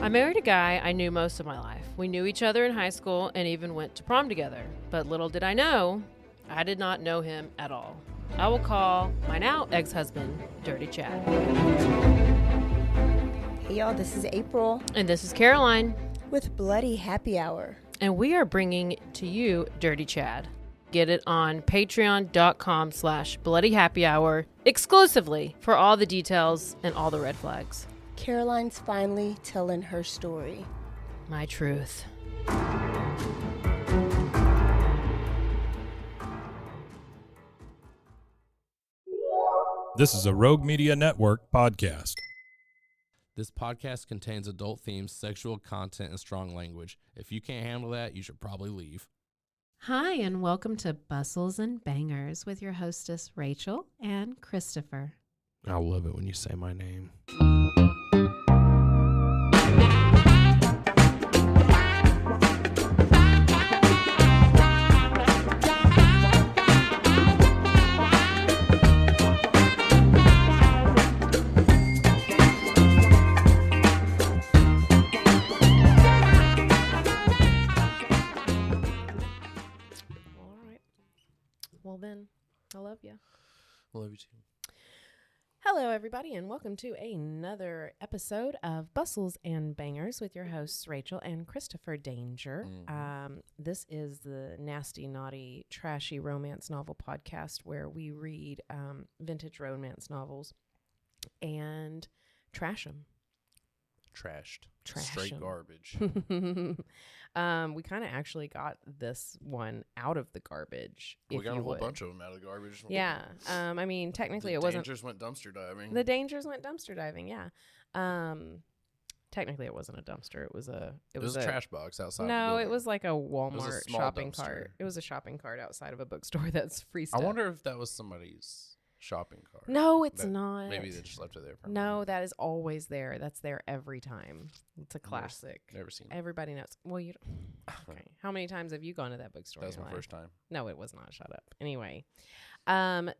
I married a guy I knew most of my life. We knew each other in high school and even went to prom together. But little did I know, I did not know him at all. I will call my now ex-husband Dirty Chad. Hey y'all, this is April. And this is Caroline. With Bloody Happy Hour. And we are bringing to you Dirty Chad. Get it on patreon.com/bloodyhappyhour exclusively for all the details and all the red flags. Caroline's finally telling her story. My truth. This is a Rogue Media Network podcast. This podcast contains adult themes, sexual content, and strong language. If you can't handle that, you should probably leave. Hi, and welcome to Bustles and Bangers with your hostess, Rachel and Christopher. I love it when you say my name. Well then, I love you. Love you too. Hello, everybody, and welcome to another episode of Bustles and Bangers with your hosts, Rachel and Christopher Danger. This is the nasty, naughty, trashy romance novel podcast where we read vintage romance novels and trash them. Trashed. Trash Straight 'em. garbage. We kind of actually got this one out of the garbage. We got a whole would. bunch of them out of the garbage. Yeah. I mean, technically it wasn't. The Dangers went dumpster diving. The Dangers went dumpster diving, yeah. Technically it wasn't a dumpster. It was a trash box outside. No, it was like a Walmart small shopping dumpster. cart. It was a shopping cart outside of a bookstore that's free stuff. I wonder if that was somebody's shopping cart. No, it's not. Maybe they just left it there. No, that is always there. That's there every time. It's a classic. Never seen it. Everybody knows. Well, you don't. Okay. How many times have you gone to that bookstore? That was in your my life? first time. No, it was not. Shut up. Anyway,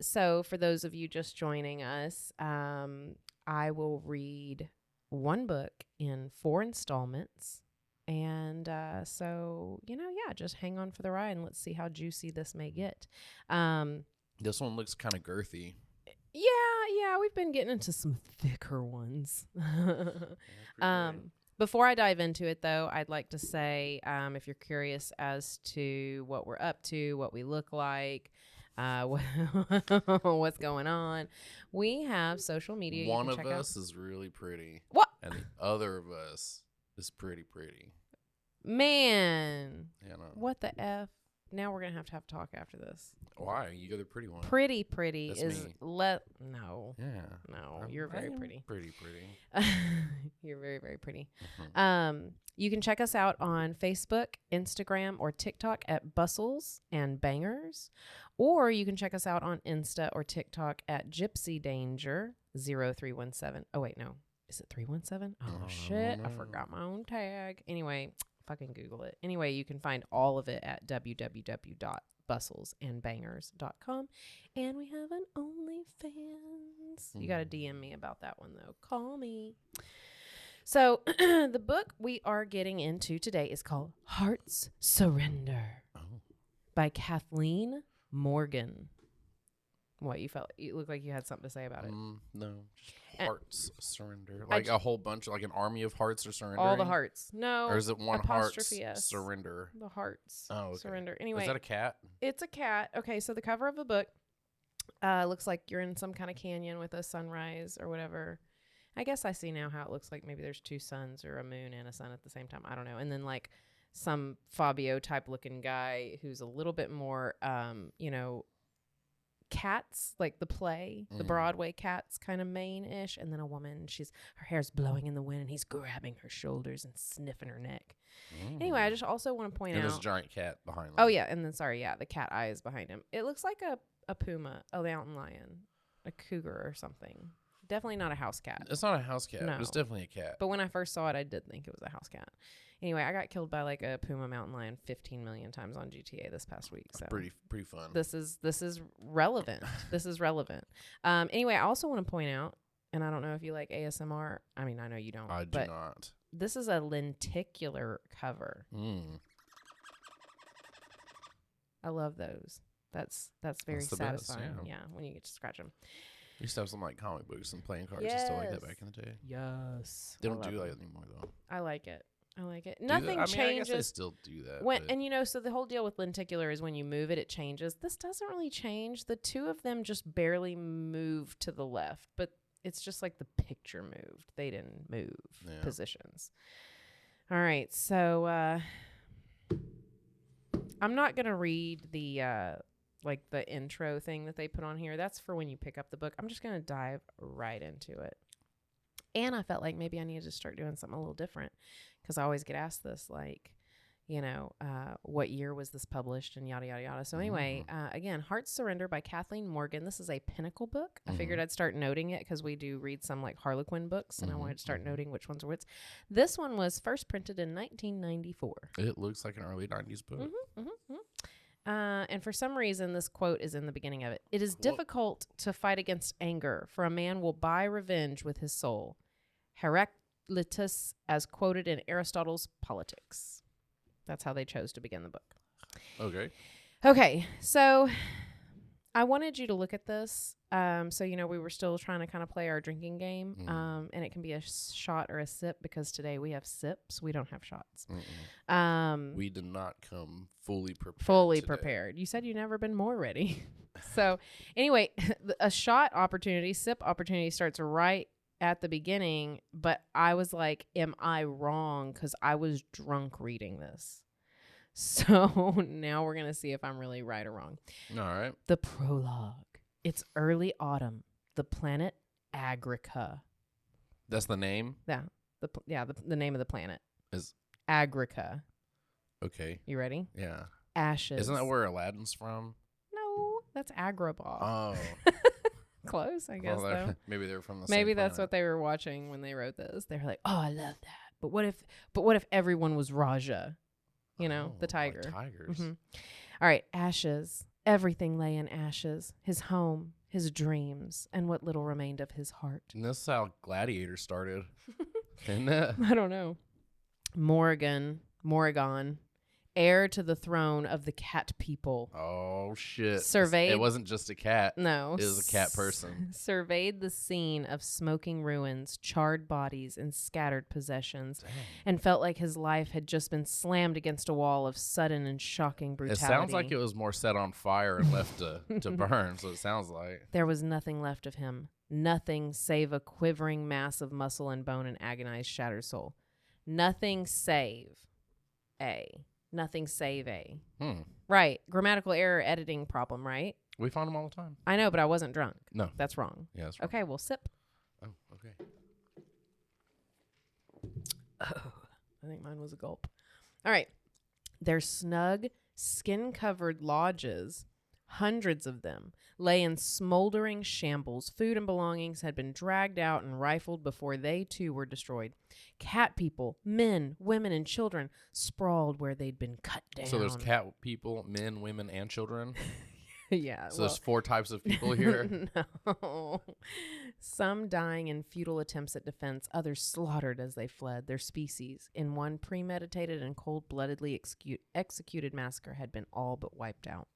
so for those of you just joining us, I will read one book in 4 installments. And so, just hang on for the ride and let's see how juicy this may get. This one looks kind of girthy. Yeah, we've been getting into some thicker ones. Before I dive into it, though, I'd like to say, if you're curious as to what we're up to, what we look like, what's going on, we have social media. One of us is really pretty. What? And the other of us is pretty. Man. You know. What the F? Now we're going to have talk after this. Why? You got the pretty one. Pretty That's is me. No. Yeah. No, you're very pretty. Pretty. You're very, very pretty. Mm-hmm. You can check us out on Facebook, Instagram, or TikTok at Bustles and Bangers. Or you can check us out on Insta or TikTok at Gypsy Danger 0317. Oh, wait, no. Is it 317? Oh, shit. I forgot my own tag. Anyway, fucking Google it. Anyway, you can find all of it at www.bustlesandbangers.com. And we have an OnlyFans. You got to DM me about that one, though. Call me. So the book we are getting into today is called Hearts Surrender by Kathleen Morgan. What, you looked like you had something to say about it. No, just hearts surrender. Like a whole bunch, like an army of hearts are surrendering? All the hearts. No. Or is it one heart S. surrender? The hearts okay. surrender. Anyway. Is that a cat? It's a cat. Okay, so the cover of the book looks like you're in some kind of canyon with a sunrise or whatever. I guess I see now how it looks like maybe there's 2 suns or a moon and a sun at the same time. I don't know. And then like some Fabio type looking guy who's a little bit more, Cats, like the play, the Broadway Cats kind of main-ish, and then a woman, her hair's blowing in the wind and he's grabbing her shoulders and sniffing her neck. Anyway, I just also want to point out there's a giant cat behind him. Oh yeah, and then the cat eye is behind him. It looks like a puma, a mountain lion, a cougar or something. Definitely not a house cat. It's not a house cat. No. It's definitely a cat. But when I first saw it, I did think it was a house cat. Anyway, I got killed by like a puma mountain lion 15 million times on GTA this past week. So pretty fun. This is relevant. This is relevant. Anyway, I also want to point out, and I don't know if you like ASMR. I mean, I know you don't. I do not. This is a lenticular cover. I love those. That's very That's the best, satisfying. yeah. When you get to scratch them. We used to have some like comic books and playing cards and stuff like that back in the day. Yes. They don't do that anymore though. I like it. Nothing I guess they changes. still do that. When, but and you know, so the whole deal with lenticular is when you move it, it changes. This doesn't really change. The two of them just barely move to the left, but it's just like the picture moved. They didn't move positions. All right, so I'm not gonna read the like the intro thing that they put on here. That's for when you pick up the book. I'm just gonna dive right into it. And I felt like maybe I needed to start doing something a little different, because I always get asked this, like, you know, what year was this published and yada, yada, yada. So anyway, again, Heart's Surrender by Kathleen Morgan. This is a pinnacle book. I figured I'd start noting it because we do read some like Harlequin books, and I wanted to start noting which ones were which. This one was first printed in 1994. it looks like an early 90s book. And for some reason, this quote is in the beginning of it. It is difficult to fight against anger, for a man will buy revenge with his soul. Heraclitus, as quoted in Aristotle's Politics. That's how they chose to begin the book. Okay, so I wanted you to look at this. So, you know, we were still trying to kind of play our drinking game. And it can be a shot or a sip, because today we have sips. We don't have shots. We did not come fully prepared. Prepared. You said you've never been more ready. So anyway, a shot opportunity, sip opportunity starts right at the beginning, but I was like, am I wrong? Because I was drunk reading this. So now we're going to see if I'm really right or wrong. All right. The prologue. It's early autumn. The planet Agrica. That's the name? Yeah. The name of the planet Is Agrica. okay. You ready? Yeah. Ashes. Isn't that where Aladdin's from? No, that's Agrabah. Oh. Close, I guess, though. Maybe they're from the same Maybe that's planet. what they were watching when they wrote this. They were like, "Oh, I love that." But what if everyone was Raja? You know, the tiger. Like tigers. All right, ashes. Everything lay in ashes. His home, his dreams, and what little remained of his heart. And this is how Gladiator started. Isn't it? I don't know. Morigan, heir to the throne of the cat people. Oh, shit. Surveyed. It wasn't just a cat. No. It was a cat person. Surveyed the scene of smoking ruins, charred bodies, and scattered possessions, and felt like his life had just been slammed against a wall of sudden and shocking brutality. It sounds like it was more set on fire and left to burn, so it sounds like. There was nothing left of him. Nothing save a quivering mass of muscle and bone and agonized, shattered soul. Nothing save a. Nothing save a. Right. Grammatical error, editing problem, right? We find them all the time. I know, but I wasn't drunk. No. That's wrong. Yeah, that's wrong. Okay, well, sip. Oh, okay. I think mine was a gulp. All right. Their snug, skin-covered lodges, hundreds of them, lay in smoldering shambles. Food and belongings had been dragged out and rifled before they, too, were destroyed. Cat people, men, women, and children sprawled where they'd been cut down. So there's cat people, men, women, and children? Yeah. So there's 4 types of people here? No. Some dying in futile attempts at defense, others slaughtered as they fled. Their species, in one premeditated and cold-bloodedly executed massacre, had been all but wiped out.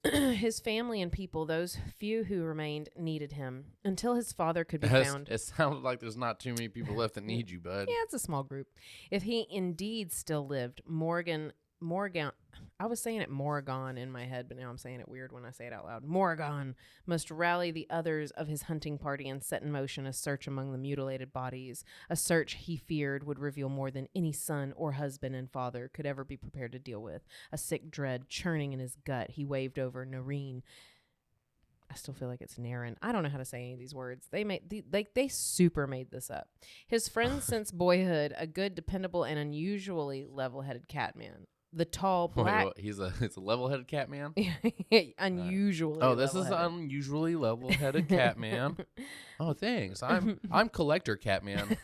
His family and people, those few who remained, needed him until his father could be found. It sounds like there's not too many people left that need you, bud. Yeah, it's a small group. If he indeed still lived, Morgan, I was saying it Morigan in my head, but now I'm saying it weird when I say it out loud. Morigan must rally the others of his hunting party and set in motion a search among the mutilated bodies, a search he feared would reveal more than any son or husband and father could ever be prepared to deal with. A sick dread churning in his gut, he waved over Nareen. I still feel like it's Naren. I don't know how to say any of these words. They super made this up. His friend since boyhood, a good, dependable, and unusually level-headed catman. The tall black. Wait, he's a level-headed cat man? Unusually. Oh, this is an unusually level-headed cat man. Oh, thanks. I'm collector cat man.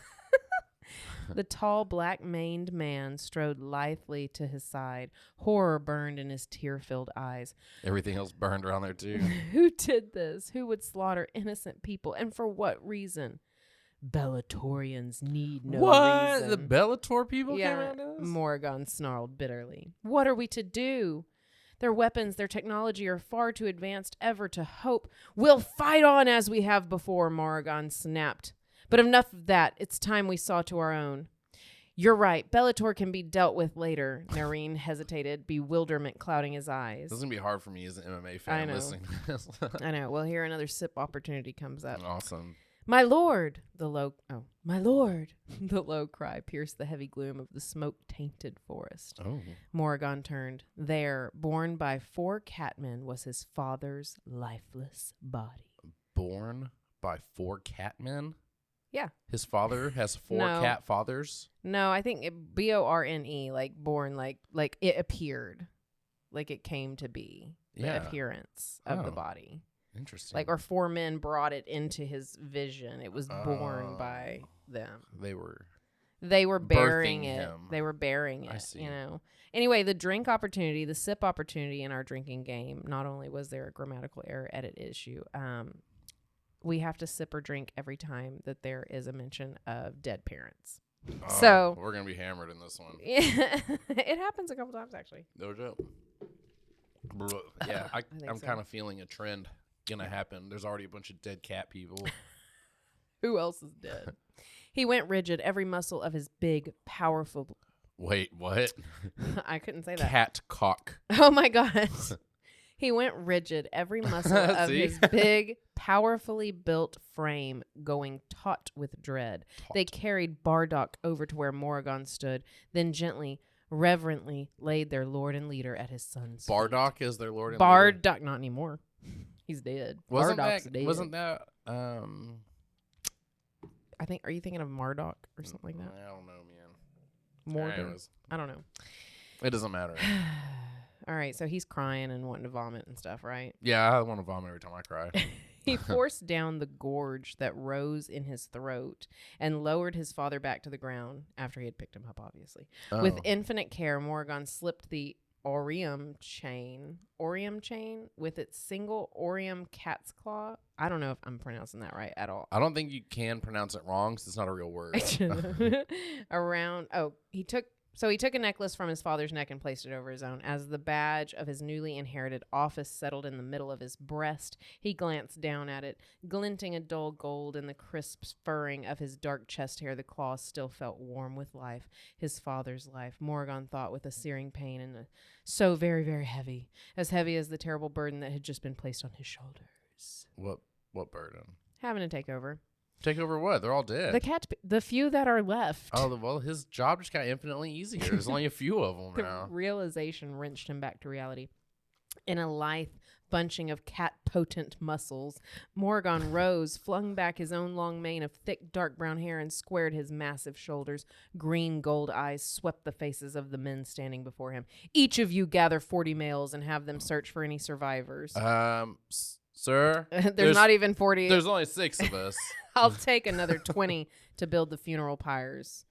The tall black-maned man strode lithely to his side. Horror burned in his tear-filled eyes. Everything else burned around there too. Who did this? Who would slaughter innocent people, and for what reason? Bellatorians need no what? reason. The Bellator people Yeah, came out of this? Morgan snarled bitterly. What are we to do? Their weapons, their technology are far too advanced ever to hope. We'll fight on as we have before, Morgan snapped. But enough of that. It's time we saw to our own. You're right. Bellator can be dealt with later. Nareen hesitated, bewilderment clouding his eyes. This is going to be hard for me as an MMA fan know. listening to this. I know. Well, here another sip opportunity comes up. Awesome. My lord, my lord, the low cry pierced the heavy gloom of the smoke-tainted forest. Oh. Morgan turned. There, borne by 4 catmen, was his father's lifeless body. Born by 4 catmen? Yeah. His father has 4 No. cat fathers? No, I think BORNE, like born, like it appeared, like it came to be. The Yeah. appearance of the Oh. body. Interesting. Like, or 4 men brought it into his vision. It was born by them. They were. They were bearing Birthing it. him. They were bearing it. I see. You know. Anyway, the drink opportunity, the sip opportunity in our drinking game. Not only was there a grammatical error edit issue, we have to sip or drink every time that there is a mention of dead parents. Oh, So we're going to be hammered in this one. it happens a couple times actually. No joke. Yeah, think I'm so. kind of feeling a trend gonna happen. There's already a bunch of dead cat people. Who else is dead? He went rigid, every muscle of his big, powerful. Wait, what? I couldn't say that. Cat cock. Oh my God. He went rigid, every muscle of See? his big, powerfully built frame going taut with dread. They carried Bardock over to where Morgan stood, then gently, reverently laid their lord and leader at his son's feet. Bardock is their lord and leader. Bardock, not anymore. He's dead. Wasn't Bardock's that? dead. Wasn't that? I think. Are you thinking of Mardock or something like that? I don't know, man. Morgan. Anyways, I don't know. it doesn't matter. All right, so he's crying and wanting to vomit and stuff, right? Yeah, I want to vomit every time I cry. He forced down the gorge that rose in his throat and lowered his father back to the ground after he had picked him up, obviously. With Oh. infinite care, Morgan slipped the Orium chain with its single Orium cat's claw. I don't know if I'm pronouncing that right at all. I don't think you can pronounce it wrong because it's not a real word. He took a necklace from his father's neck and placed it over his own. As the badge of his newly inherited office settled in the middle of his breast, he glanced down at it. Glinting a dull gold in the crisp furring of his dark chest hair, the claws still felt warm with life. His father's life, Morgan thought with a searing pain, and so very, very heavy. As heavy as the terrible burden that had just been placed on his shoulders. What burden? Having to take over. Take over what? They're all dead. The few that are left. Oh, well, his job just got infinitely easier. There's only a few of them The now. realization wrenched him back to reality. In a lithe bunching of cat-potent muscles, Morgan rose, flung back his own long mane of thick, dark brown hair, and squared his massive shoulders. Green gold eyes swept the faces of the men standing before him. Each of you gather 40 males and have them search for any survivors. Sir? There's not even 40. There's only 6 of us. I'll take another 20 to build the funeral pyres.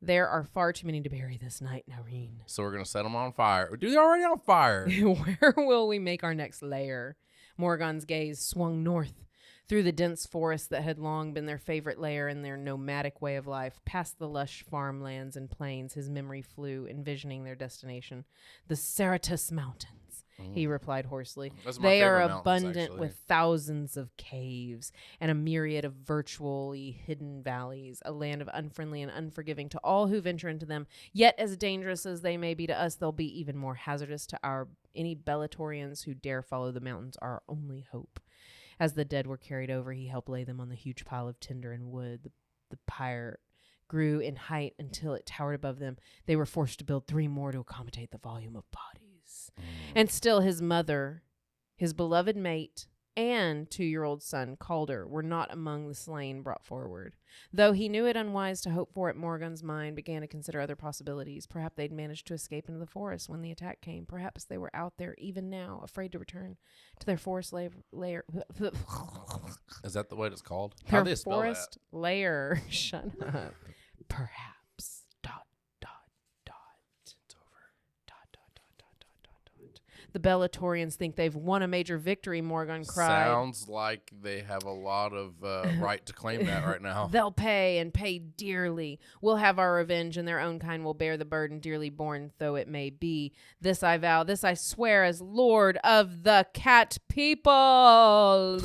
There are far too many to bury this night, Nareen. So we're going to set them on fire. Dude, they're already on fire. Where will we make our next lair? Morgan's gaze swung north through the dense forest that had long been their favorite lair in their nomadic way of life. Past the lush farmlands and plains, his memory flew, envisioning their destination. The Cerritus Mountains. He replied hoarsely. Those are my They are favorite mountains, abundant actually. with thousands of caves and a myriad of virtually hidden valleys, a land of unfriendly and unforgiving to all who venture into them. Yet as dangerous as they may be to us, they'll be even more hazardous to any Bellatorians who dare follow the mountains, our only hope. As the dead were carried over, he helped lay them on the huge pile of tinder and wood. The pyre grew in height until it towered above them. They were forced to build 3 more to accommodate the volume of bodies. And still his mother, his beloved mate, and 2-year-old son, Calder, were not among the slain brought forward. Though he knew it unwise to hope for it, Morgan's mind began to consider other possibilities. Perhaps they'd managed to escape into the forest when the attack came. Perhaps they were out there even now, afraid to return to their forest lair. Is that the way it's called? How Their do they spell forest lair. Shut up. Perhaps. Dot, dot, dot. It's over. Dot, dot, dot, dot, dot, dot, dot. The Bellatorians think they've won a major victory, Morgan cried. Sounds like they have a lot of right to claim that right now. They'll pay and pay dearly. We'll have our revenge, and their own kind will bear the burden, dearly borne though it may be. This I vow, this I swear as Lord of the Cat People.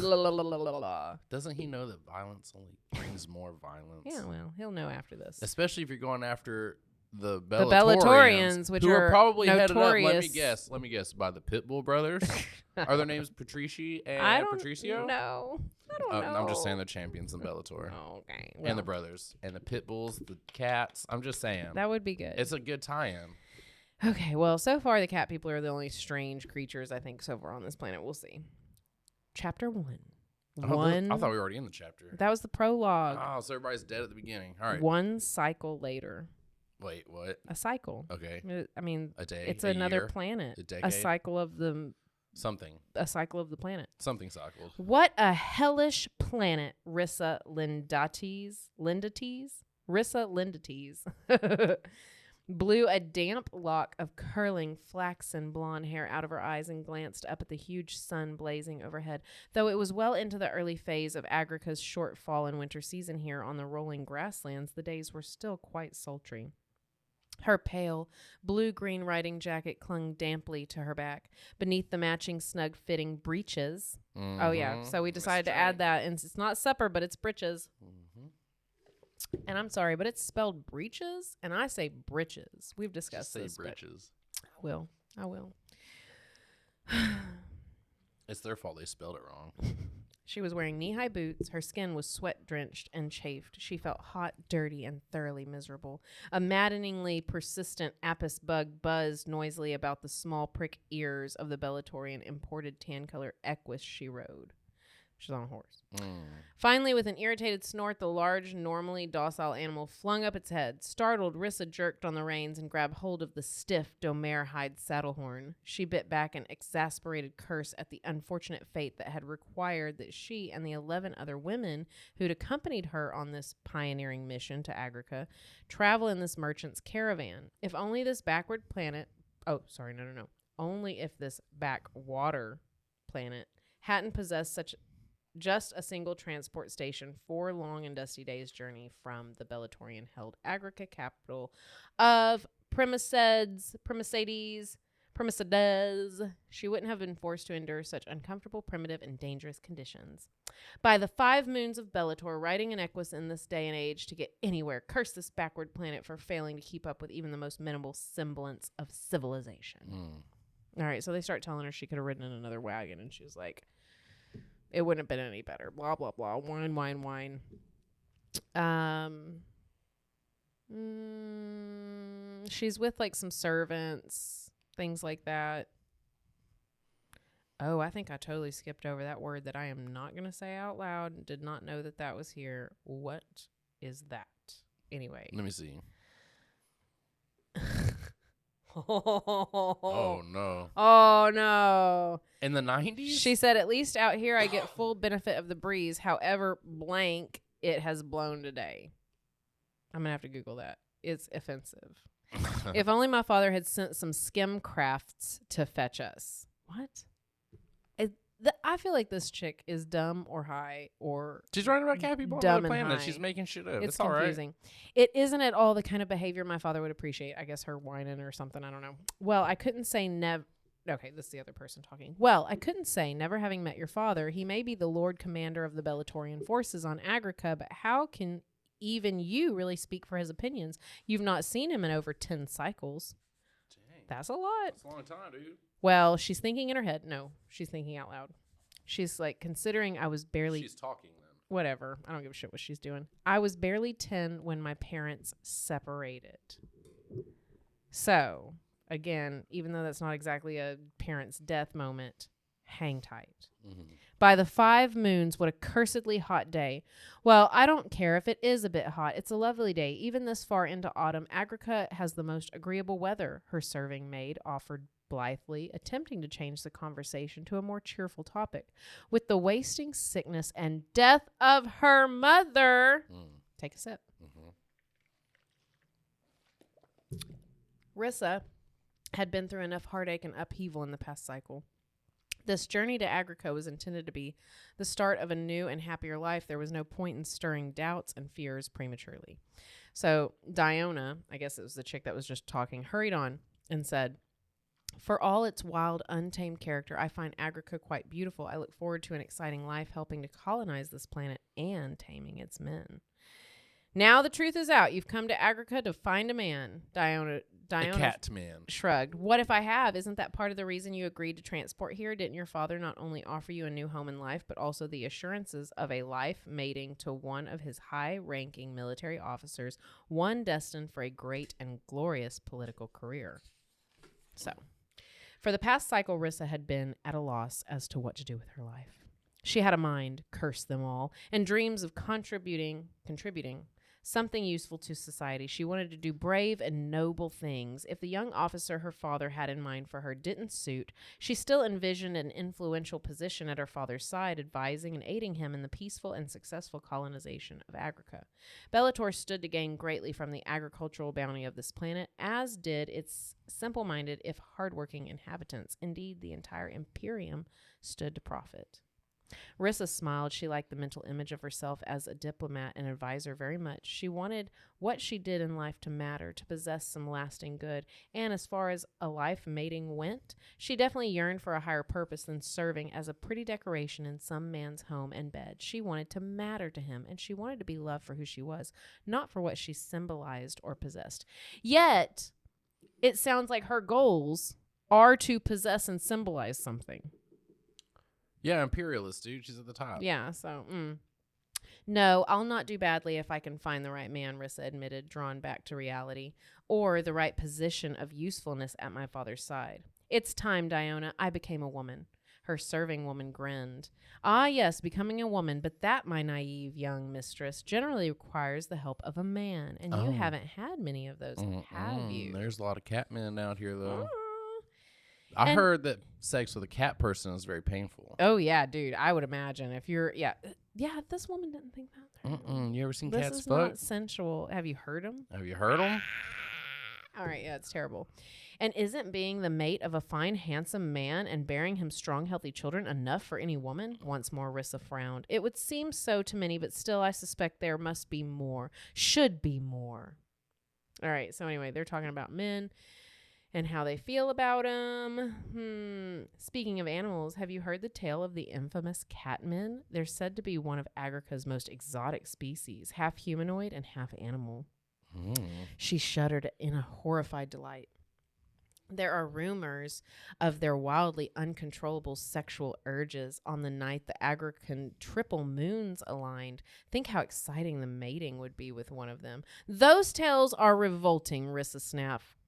Doesn't he know that violence only brings more violence? Yeah, well, he'll know after this. Especially if you're going after the Bellatorians, which who are probably notorious. headed up, let me guess, by the Pitbull brothers. Are their names Patrici and I don't Patricio? know. I don't know. I'm just saying they're champions in Bellator. Okay. And the brothers. And the Pitbulls, the cats. I'm just saying. That would be good. It's a good tie-in. Okay, well, so far the cat people are the only strange creatures, I think, so far on this planet. We'll see. Chapter 1. I thought we were already in the chapter. That was the prologue. Oh, so everybody's dead at the beginning. All right. One cycle later. Wait, what? A cycle. Okay. I mean, A day. it's a another year, planet. a decade. cycle of the Something. a cycle of the planet. Something cycled. What a hellish planet, Rissa Lindates. Rissa Lindates blew a damp lock of curling flaxen blonde hair out of her eyes and glanced up at the huge sun blazing overhead. Though it was well into the early phase of Agrica's short fall and winter season here on the rolling grasslands, the days were still quite sultry. Her pale, blue-green riding jacket clung damply to her back. Beneath the matching snug-fitting breeches. Mm-hmm. Oh, yeah. So we decided to add that. And it's not supper, but it's breeches. Mm-hmm. And I'm sorry, but it's spelled breeches, and I say breeches. We've discussed Just this. say breeches. I will. It's their fault they spelled it wrong. She was wearing knee-high boots. Her skin was sweat-drenched and chafed. She felt hot, dirty, and thoroughly miserable. A maddeningly persistent apis bug buzzed noisily about the small prick ears of the Bellatorian imported tan-color equus she rode. She's on a horse. Finally, with an irritated snort, the large, normally docile animal flung up its head. Startled, Rissa jerked on the reins and grabbed hold of the stiff domer hide saddle horn. She bit back an exasperated curse at the unfortunate fate that had required that she and the 11 other women who'd accompanied her on this pioneering mission to Agrica travel in this merchant's caravan. If only this backward planet... Oh, sorry, no. Only if this backwater planet hadn't possessed just a single transport station, 4 long and dusty days' journey from the Bellatorian-held Agrica capital of Primacades. She wouldn't have been forced to endure such uncomfortable, primitive, and dangerous conditions. By the 5 moons of Bellator, riding an equus in this day and age to get anywhere, curse this backward planet for failing to keep up with even the most minimal semblance of civilization. All right, so they start telling her she could have ridden in another wagon, and she was like... It wouldn't have been any better. Blah, blah, blah. Wine. She's with, like, some servants, things like that. Oh, I think I totally skipped over that word that I am not going to say out loud. Did not know that was here. What is that? Anyway. Let me see. Oh, no. Oh, no. In the 90s? She said, at least out here I get full benefit of the breeze. However, blank, it has blown today. I'm going to have to Google that. It's offensive. If only my father had sent some skim crafts to fetch us. What? I feel like this chick is dumb or high or she's writing about cat people on dumb the and planet. high. She's making shit up. It's all confusing. right. It isn't at all the kind of behavior my father would appreciate. I guess her whining or something. I don't know. Well, I couldn't say never. Okay, this is the other person talking. Well, I couldn't say, never having met your father, he may be the Lord Commander of the Bellatorian forces on Agrica, but how can even you really speak for his opinions? You've not seen him in over 10 cycles. Dang. That's a lot. That's a long time, dude. Well, she's thinking in her head. No, she's thinking out loud. She's like, considering I was barely... She's talking then. Whatever. I don't give a shit what she's doing. I was barely 10 when my parents separated. So, again, even though that's not exactly a parent's death moment, hang tight. Mm-hmm. By the 5 moons, what a cursedly hot day. Well, I don't care if it is a bit hot. It's a lovely day. Even this far into autumn, Agrica has the most agreeable weather, her serving maid offered blithely, attempting to change the conversation to a more cheerful topic. With the wasting sickness and death of her mother... Take a sip. Rissa had been through enough heartache and upheaval in the past cycle. This journey to Agrica was intended to be the start of a new and happier life. There was no point in stirring doubts and fears prematurely. So Diona, I guess it was the chick that was just talking, hurried on and said, "For all its wild, untamed character, I find Agrica quite beautiful. I look forward to an exciting life helping to colonize this planet and taming its men." Now the truth is out. You've come to Agrica to find a man. Diona A cat man. shrugged. "What if I have? Isn't that part of the reason you agreed to transport here? Didn't your father not only offer you a new home in life, but also the assurances of a life mating to one of his high-ranking military officers, one destined for a great and glorious political career?" So, for the past cycle, Rissa had been at a loss as to what to do with her life. She had a mind, curse them all, and dreams of contributing something useful to society. She wanted to do brave and noble things. If the young officer her father had in mind for her didn't suit, she still envisioned an influential position at her father's side, advising and aiding him in the peaceful and successful colonization of Agrica. Bellator stood to gain greatly from the agricultural bounty of this planet, as did its simple-minded, if hardworking inhabitants. Indeed, the entire Imperium stood to profit. Rissa smiled. She liked the mental image of herself as a diplomat and advisor very much. She wanted what she did in life to matter, to possess some lasting good. And as far as a life mating went, she definitely yearned for a higher purpose than serving as a pretty decoration in some man's home and bed. She wanted to matter to him, and she wanted to be loved for who she was, not for what she symbolized or possessed. Yet, it sounds like her goals are to possess and symbolize something. Yeah, imperialist, dude. She's at the top. Yeah, so, No, I'll not do badly if I can find the right man, Rissa admitted, drawn back to reality, or the right position of usefulness at my father's side. "It's time, Diona. I became a woman." Her serving woman grinned. "Ah, yes, becoming a woman, but that, my naive young mistress, generally requires the help of a man, and you haven't had many of those, have you?" There's a lot of cat men out here, though. Ah. I heard that sex with a cat person is very painful. Oh, yeah, dude. I would imagine if you're, yeah, this woman didn't think that. You ever seen This cats is fuck? not sensual. Have you heard them? Have you heard them? All right, yeah, it's terrible. "And isn't being the mate of a fine, handsome man and bearing him strong, healthy children enough for any woman?" Once more, Rissa frowned. "It would seem so to many, but still I suspect there must be more. Should be more." All right, so anyway, they're talking about men and how they feel about them. Speaking of animals, have you heard the tale of the infamous catmen? They're said to be one of Agrica's most exotic species, half humanoid and half animal. She shuddered in a horrified delight. "There are rumors of their wildly uncontrollable sexual urges on the night the Agrican triple moons aligned. Think how exciting the mating would be with one of them." "Those tales are revolting," Rissa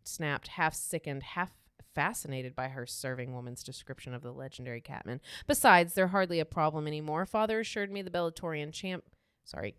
snapped, half sickened, half fascinated by her serving woman's description of the legendary catman. "Besides, they're hardly a problem anymore. Father assured me the Bellatorian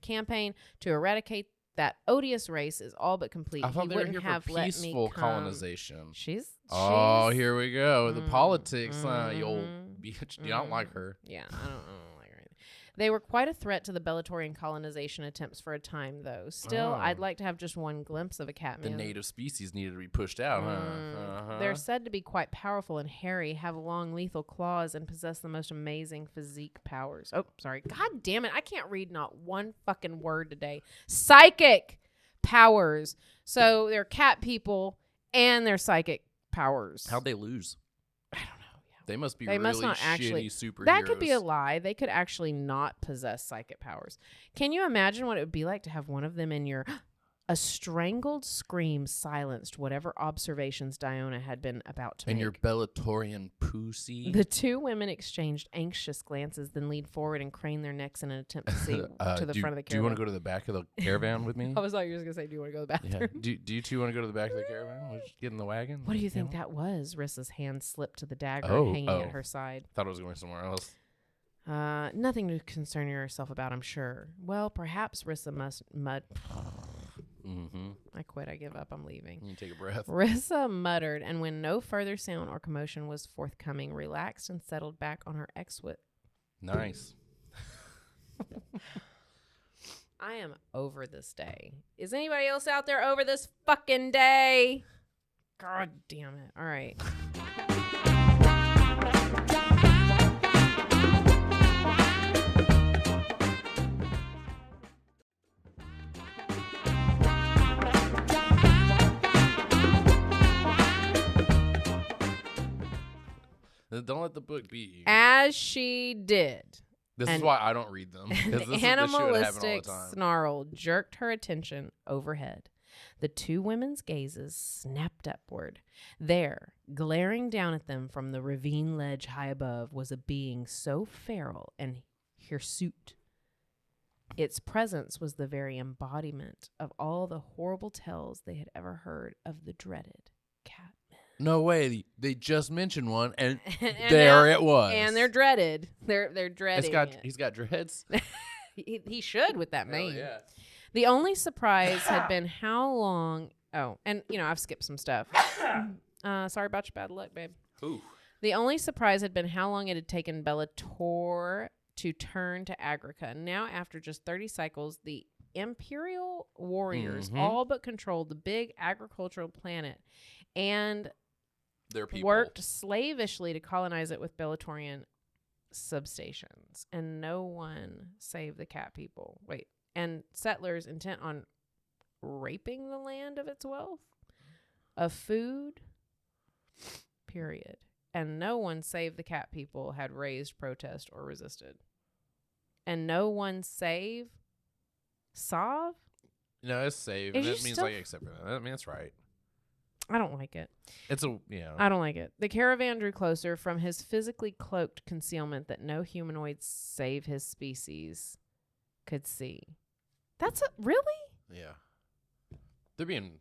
campaign to eradicate that odious race is all but complete. I thought He they were wouldn't here have for let me peaceful come." colonization. She's Here we go. The politics, you old bitch. You don't like her. Yeah, I don't like her. They were quite a threat to the Bellatorian colonization attempts for a time, though. Still, I'd like to have just one glimpse of a catman. The native species needed to be pushed out, huh? They're said to be quite powerful and hairy, have long lethal claws, and possess the most amazing physique powers. Oh, sorry. God damn it. I can't read not one fucking word today. Psychic powers. So they're cat people and they're psychic powers. How'd they lose? I don't know. They must be They really must not actually. shitty superheroes. That could be a lie. They could actually not possess psychic powers. Can you imagine what it would be like to have one of them in your... A strangled scream silenced whatever observations Diona had been about to make. And your Bellatorian pussy. The two women exchanged anxious glances, then leaned forward and craned their necks in an attempt to see to the front of the caravan. Do you want to go to the back of the caravan with me? I was like, you were going to say, do you want to go to the bathroom? Yeah. Do you two want to go to the back of the caravan? We'll just get in the wagon. What do you think that was? Rissa's hand slipped to the dagger hanging at her side. Thought it was going somewhere else. Nothing to concern yourself about, I'm sure. Well, perhaps Rissa must I quit. I give up. I'm leaving. You take a breath. Rissa muttered, and when no further sound or commotion was forthcoming, relaxed and settled back on her ex-wit. Nice. I am over this day. Is anybody else out there over this fucking day? God damn it. All right. Don't let the book beat you. As she did. This is why I don't read them. This shit would happen all Animalistic the time. snarl jerked her attention overhead. The two women's gazes snapped upward. There, glaring down at them from the ravine ledge high above, was a being so feral and hirsute. Its presence was the very embodiment of all the horrible tales they had ever heard of the dreaded cat. No way. They just mentioned one, and there it was. And they're dreaded. They're dreading it. He's got dreads. He should with that Hell mane. yeah. The only surprise had been how long. Oh, and I've skipped some stuff. Sorry about your bad luck, babe. Ooh. The only surprise had been how long it had taken Bellator to turn to Agrica. Now, after just 30 cycles, the Imperial warriors all but controlled the big agricultural planet and Their people. worked slavishly to colonize it with Bellatorian substations. And no one saved the cat people. Wait. And settlers intent on raping the land of its wealth, of food, period. And no one save the cat people had raised protest or resisted. And no one save? Sov? No, it's saved. Is That you means still- like except for that. I mean, that's right. I don't like it. It's a yeah. I don't like it. The caravan drew closer from his physically cloaked concealment that no humanoid save his species could see. That's really? Yeah. They're being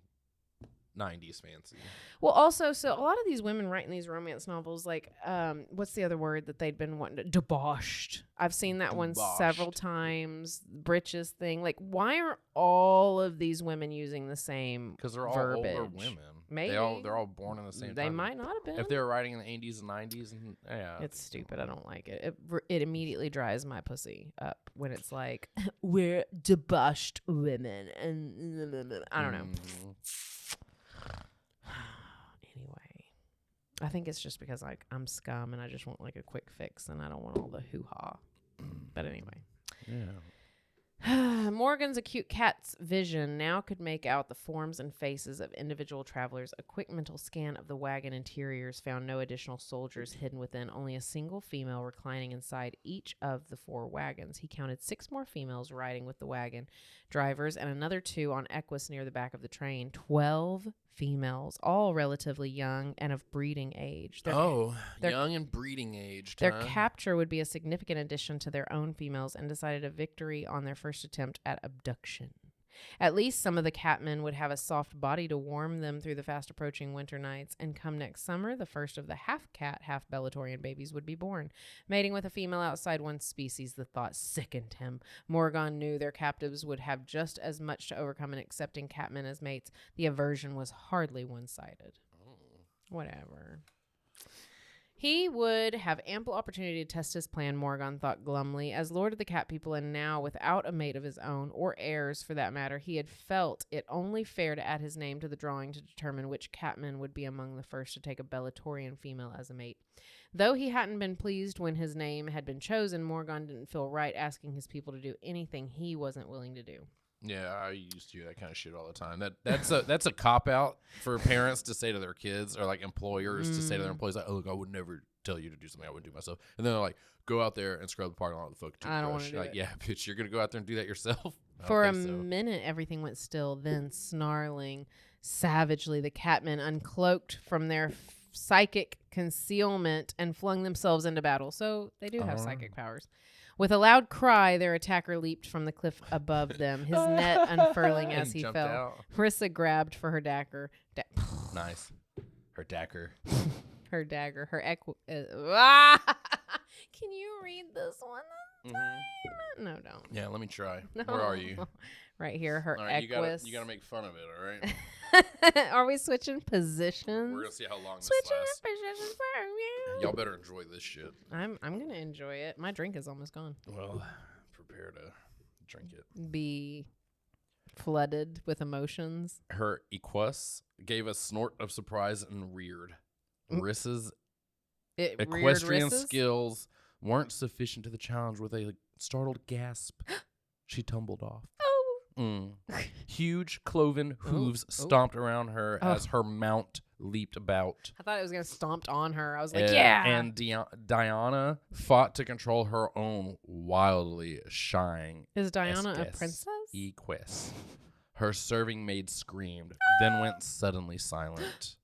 90s fancy. Well, also, so a lot of these women writing these romance novels, like, what's the other word that they'd been wanting to? Debauched. I've seen that one several times. Britches thing. Like, why are all of these women using the same Because they're all verbiage? older women. Maybe. They're all born in the same They time. might not have been. If they were writing in the 80s and 90s, and yeah. It's stupid. I don't like it. It immediately dries my pussy up when it's like, we're debauched women. And I don't know. Anyway, I think it's just because like I'm scum and I just want like a quick fix and I don't want all the hoo-ha. But anyway. Yeah. Morgan's acute cat's vision now could make out the forms and faces of individual travelers. A quick mental scan of the wagon interiors found no additional soldiers hidden within, only a single female reclining inside each of the 4 wagons. He counted 6 more females riding with the wagon drivers and another 2 on equus near the back of the train. 12 females, all relatively young and of breeding age. Their Young and breeding age. Their capture would be a significant addition to their own females and decided a victory on their first attempt at abduction. At least some of the catmen would have a soft body to warm them through the fast approaching winter nights, and come next summer, the first of the half-cat, half-Bellatorian babies would be born. Mating with a female outside one species, the thought sickened him. Morgan knew their captives would have just as much to overcome in accepting catmen as mates. The aversion was hardly one-sided. Whatever. He would have ample opportunity to test his plan, Morgan thought glumly. As Lord of the Cat People, and now without a mate of his own, or heirs for that matter, he had felt it only fair to add his name to the drawing to determine which catman would be among the first to take a Bellatorian female as a mate. Though he hadn't been pleased when his name had been chosen, Morgan didn't feel right asking his people to do anything he wasn't willing to do. Yeah, I used to do that kind of shit all the time. That's a cop out for parents to say to their kids, or like employers to say to their employees, like, "Oh, look, I would never tell you to do something I wouldn't do myself." And then they're like, "Go out there and scrub the parking lot with a fucking toothbrush." I don't want to do like, it. yeah, bitch, you're gonna go out there and do that yourself? For a minute, everything went still. Then, snarling savagely, the catmen uncloaked from their psychic concealment and flung themselves into battle. So they do have psychic powers. With a loud cry, their attacker leaped from the cliff above them, his net unfurling as he jumped fell. out. Rissa grabbed for her dagger. Nice. Her dagger. Her dagger. Her Can you read this one this time? No, don't. Yeah, let me try. No. Where are you? Right here, her All right, equus. you gotta make fun of it, all right? Are we switching positions? We're gonna see how long this Switching lasts. positions for you. Y'all better enjoy this shit. I'm gonna enjoy it. My drink is almost gone. Well, prepare to drink it. Be Flooded with emotions. Her equus gave a snort of surprise and reared. Rissa's equestrian skills weren't sufficient to the challenge. With a startled gasp, she tumbled off. Huge cloven hooves stomped around her as her mount leaped about. I thought it was going to stomp on her. I was like, yeah. And Diana fought to control her own wildly shying. Is Diana a princess? Equus. Her serving maid screamed, then went suddenly silent.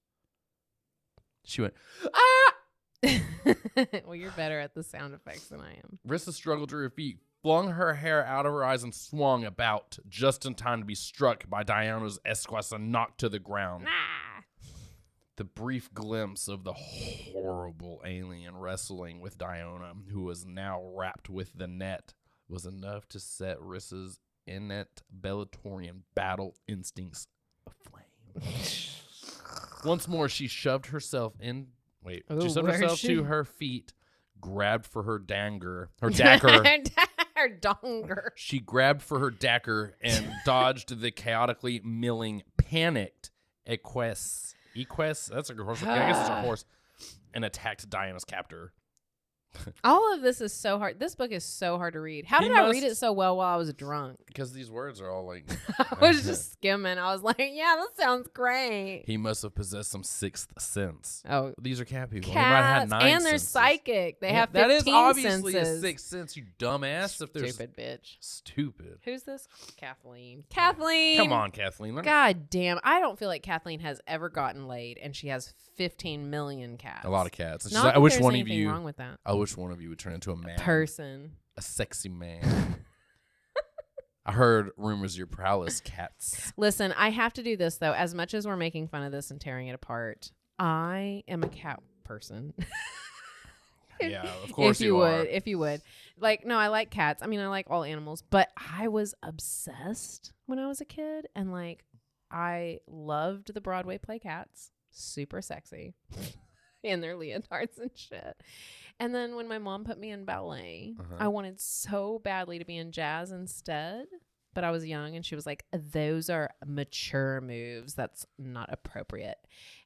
She went, ah! Well, you're better at the sound effects than I am. Rissa struggled to her feet, flung her hair out of her eyes, and swung about just in time to be struck by Diana's esquisse and knocked to the ground. Ah. The brief glimpse of the horrible alien wrestling with Diana, who was now wrapped with the net, was enough to set Rissa's innate Bellatorian battle instincts aflame. Once more, she shoved herself in. She shoved herself to her feet, grabbed for her dagger. Her dagger. Her donger. She grabbed for her dagger and dodged the chaotically milling, panicked equus. That's a horse. I guess it's a horse. And attacked Diana's captor. All of this is so hard. This book is so hard to read. How did I read it so well while I was drunk? Because these words are all like... I was just skimming. I was like, yeah, that sounds great. He must have possessed some sixth sense. Oh. These are cat people. Cats, he might have had 9 and they're senses. Psychic. They have 15 That is obviously senses. a sixth sense, you dumbass. If there's Stupid bitch. Stupid. Who's this? Kathleen. Kathleen. Come on, Kathleen. God damn. I don't feel like Kathleen has ever gotten laid, and she has 15 million cats. A lot of cats. And she's Not like, that I wish there's one of anything you... wrong with that. I wish one of you would turn into a man. Person. A sexy man. I heard rumors you're prowess cats. Listen, I have to do this, though. As much as we're making fun of this and tearing it apart, I am a cat person. Yeah, of course if you would. Like, no, I like cats. I mean, I like all animals, but I was obsessed when I was a kid. And, like, I loved the Broadway play Cats. Super sexy. In their leotards and shit. And then when my mom put me in ballet, I wanted so badly to be in jazz instead. But I was young, and she was like, those are mature moves. That's not appropriate.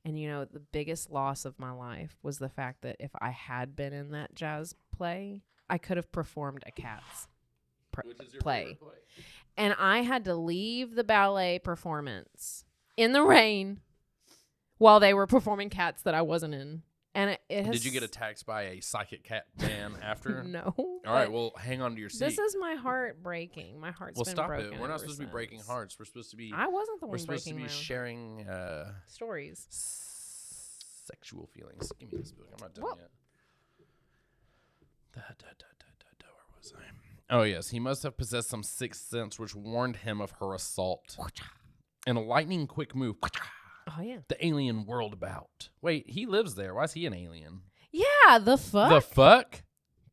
And, you know, the biggest loss of my life was the fact that if I had been in that jazz play, I could have performed a Cats play. And I had to leave the ballet performance in the rain while they were performing Cats that I wasn't in. And it has... Did you get attacked by a psychic cat man after? No. All right, well, hang on to your seat. This is my heart breaking. My heart's been broken. Well, stop it. We're not supposed to be breaking hearts. We're supposed to be... I wasn't the one breaking We're supposed to be my sharing... stories. Sexual feelings. Give me this book. I'm not done yet. Where was I? Oh, yes. He must have possessed some sixth sense which warned him of her assault. In a lightning quick move... Oh, yeah. The alien whirled about. Wait, he lives there. Why is he an alien? Yeah, the fuck? The fuck?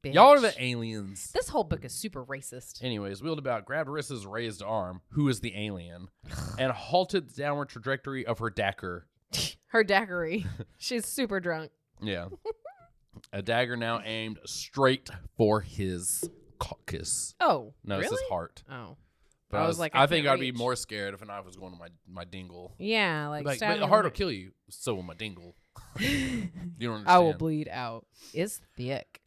Bitch. Y'all are the aliens. This whole book is super racist. Anyways, wheeled about, grabbed Rissa's raised arm, who is the alien, and halted the downward trajectory of her dagger. Her daggery. She's super drunk. Yeah. A dagger now aimed straight for his caucus. Oh, no, really? it's his heart. Oh. But I was like, I think I'd be more scared if a knife was going to my dingle. Yeah, like but the heart will kill you. So will my dingle. You don't understand. I will bleed out. It's thick.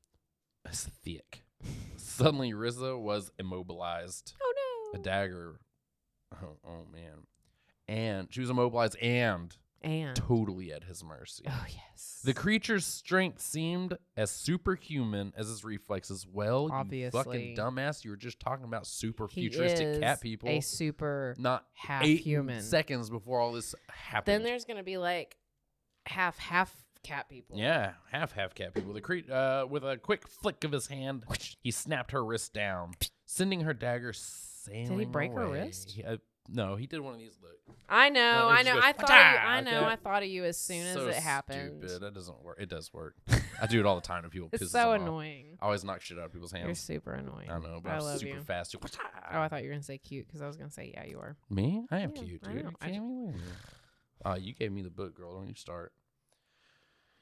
It's thick. Suddenly, Rissa was immobilized. Oh no! A dagger. Oh man. And she was immobilized and totally at his mercy. Oh yes. The creature's strength seemed as superhuman as his reflexes. Well, obviously, you fucking dumbass, you were just talking about super he futuristic cat people. A super not half 8 human. seconds before all this happened. Then there's gonna be like half cat people. Yeah, half cat people. The with a quick flick of his hand, he snapped her wrist down, sending her dagger sailing away. Did he break her wrist? No, he did one of these. Look. I know. Goes, I thought of you as soon as it happened. Stupid. That doesn't work. It does work. I do it all the time to people. It's so annoying. I always knock shit out of people's hands. You're super annoying. I know, but I I'm love super you. fast. Oh, I thought you were gonna say cute because I was gonna say yeah, you are. Me? I am Yeah, cute, I dude. know. You gave me the book, girl. Don't you start.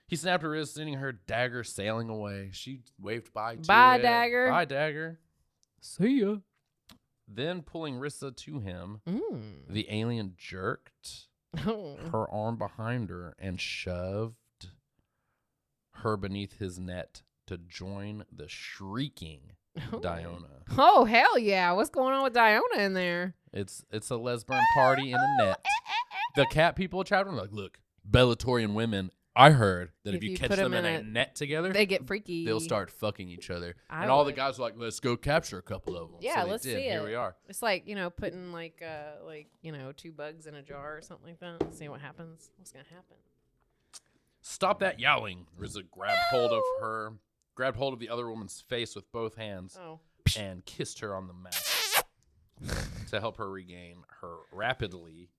He snapped her wrist, sending her dagger sailing away. She waved bye to Bye, it. dagger. Bye, dagger. See ya. Then pulling Rissa to him, Mm. the alien jerked her arm behind her and shoved her beneath his net to join the shrieking Diona. Oh, hell yeah. What's going on with Diona in there? It's a lesbian party in a net. The cat people trapped are like, look, Bellatorian women, I heard that if you catch put them in a net together, they get freaky. they'll start fucking each other. I and all the would. guys were like, let's go capture a couple of them. Yeah, so they let's did. see Here it. we are. It's like, putting like 2 bugs in a jar or something like that. See what happens. What's going to happen? Stop that yowling. Rissa grabbed hold of the other woman's face with both hands Oh. and kissed her on the mouth to help her regain her rapidly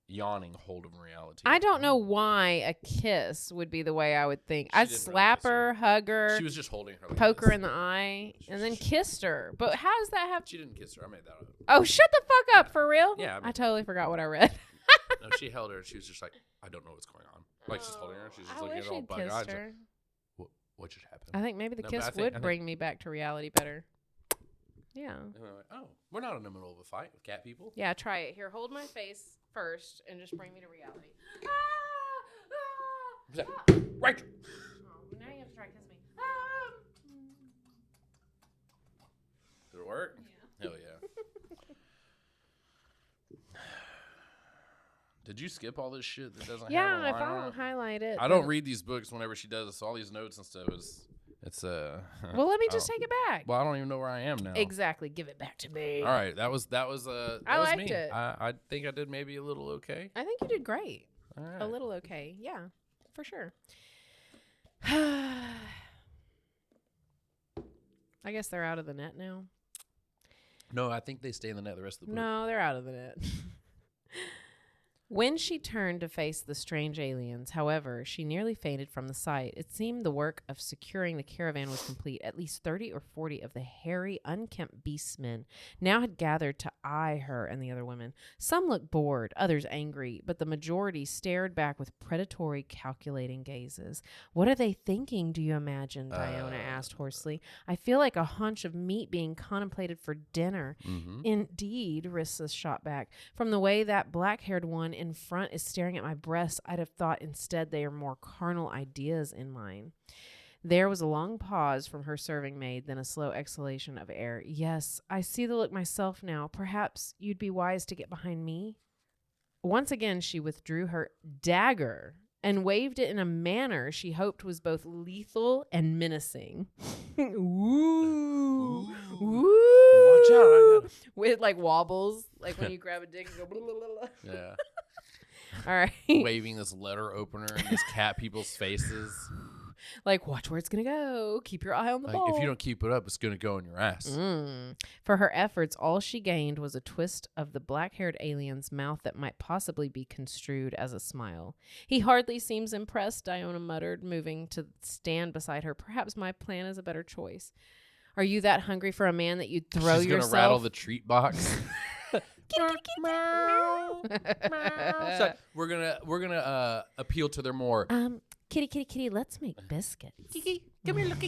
yawning hold of reality. I don't know why a kiss would be the way I would think. She I'd didn't really slap kiss her. her, hug her, She was just holding her. Like poke her this. in the eye, and then kissed her. But how does that happen? She didn't kiss her. I made that up. Oh, shut the fuck up, for real? Yeah, I totally forgot what I read. No, she held her. She was just like, I don't know what's going on. Like she's holding her. She's just I looking wish at it all you'd bug eyes. kissed Like, her. what just happened? I think maybe the No, but kiss I think- would bring me back to reality better. Yeah. And we're like, oh, we're not in the middle of a fight with cat people. Yeah, try it. Here, hold my face first and just bring me to reality. Right. Oh, now you have to try to kiss me. Did it work? Yeah. Hell yeah. Did you skip all this shit that doesn't have a Yeah, line if I on don't it? highlight it. I don't then- read these books whenever she does this. All these notes and stuff it's Well, let me just take it back. Well, I don't even know where I am now. Exactly. Give it back to me. All right, that was I was liked me. it. I think I did maybe a little okay. I think you did great. All right. A little okay. Yeah, for sure. I guess they're out of the net now. No, I think they stay in the net the rest of the book. No, they're out of the net. When she turned to face the strange aliens, however, she nearly fainted from the sight. It seemed the work of securing the caravan was complete. At least 30 or 40 of the hairy, unkempt beastmen now had gathered to eye her and the other women. Some looked bored, others angry, but the majority stared back with predatory, calculating gazes. What are they thinking, do you imagine? Diona asked hoarsely. I feel like a haunch of meat being contemplated for dinner. Mm-hmm. Indeed, Rissa shot back. From the way that black-haired one in front is staring at my breasts, I'd have thought instead they are more carnal ideas in mine. There was a long pause from her serving maid, then a slow exhalation of air. Yes, I see the look myself now. Perhaps you'd be wise to get behind me? Once again, she withdrew her dagger and waved it in a manner she hoped was both lethal and menacing. Ooh. Ooh. Watch out, I got With like wobbles, like when you grab a dick and go blah, blah, blah, blah. Yeah. All right. Waving this letter opener in these cat people's faces. Like, watch where it's going to go. Keep your eye on the Like, ball. if you don't keep it up, it's going to go in your ass. For her efforts, all she gained was a twist of the black-haired alien's mouth that might possibly be construed as a smile. He hardly seems impressed, Diona muttered, moving to stand beside her. Perhaps my plan is a better choice. Are you that hungry for a man that you'd throw She's yourself? gonna rattle the treat box. So we're gonna appeal to their more. Kitty, let's make biscuits. Come here, look.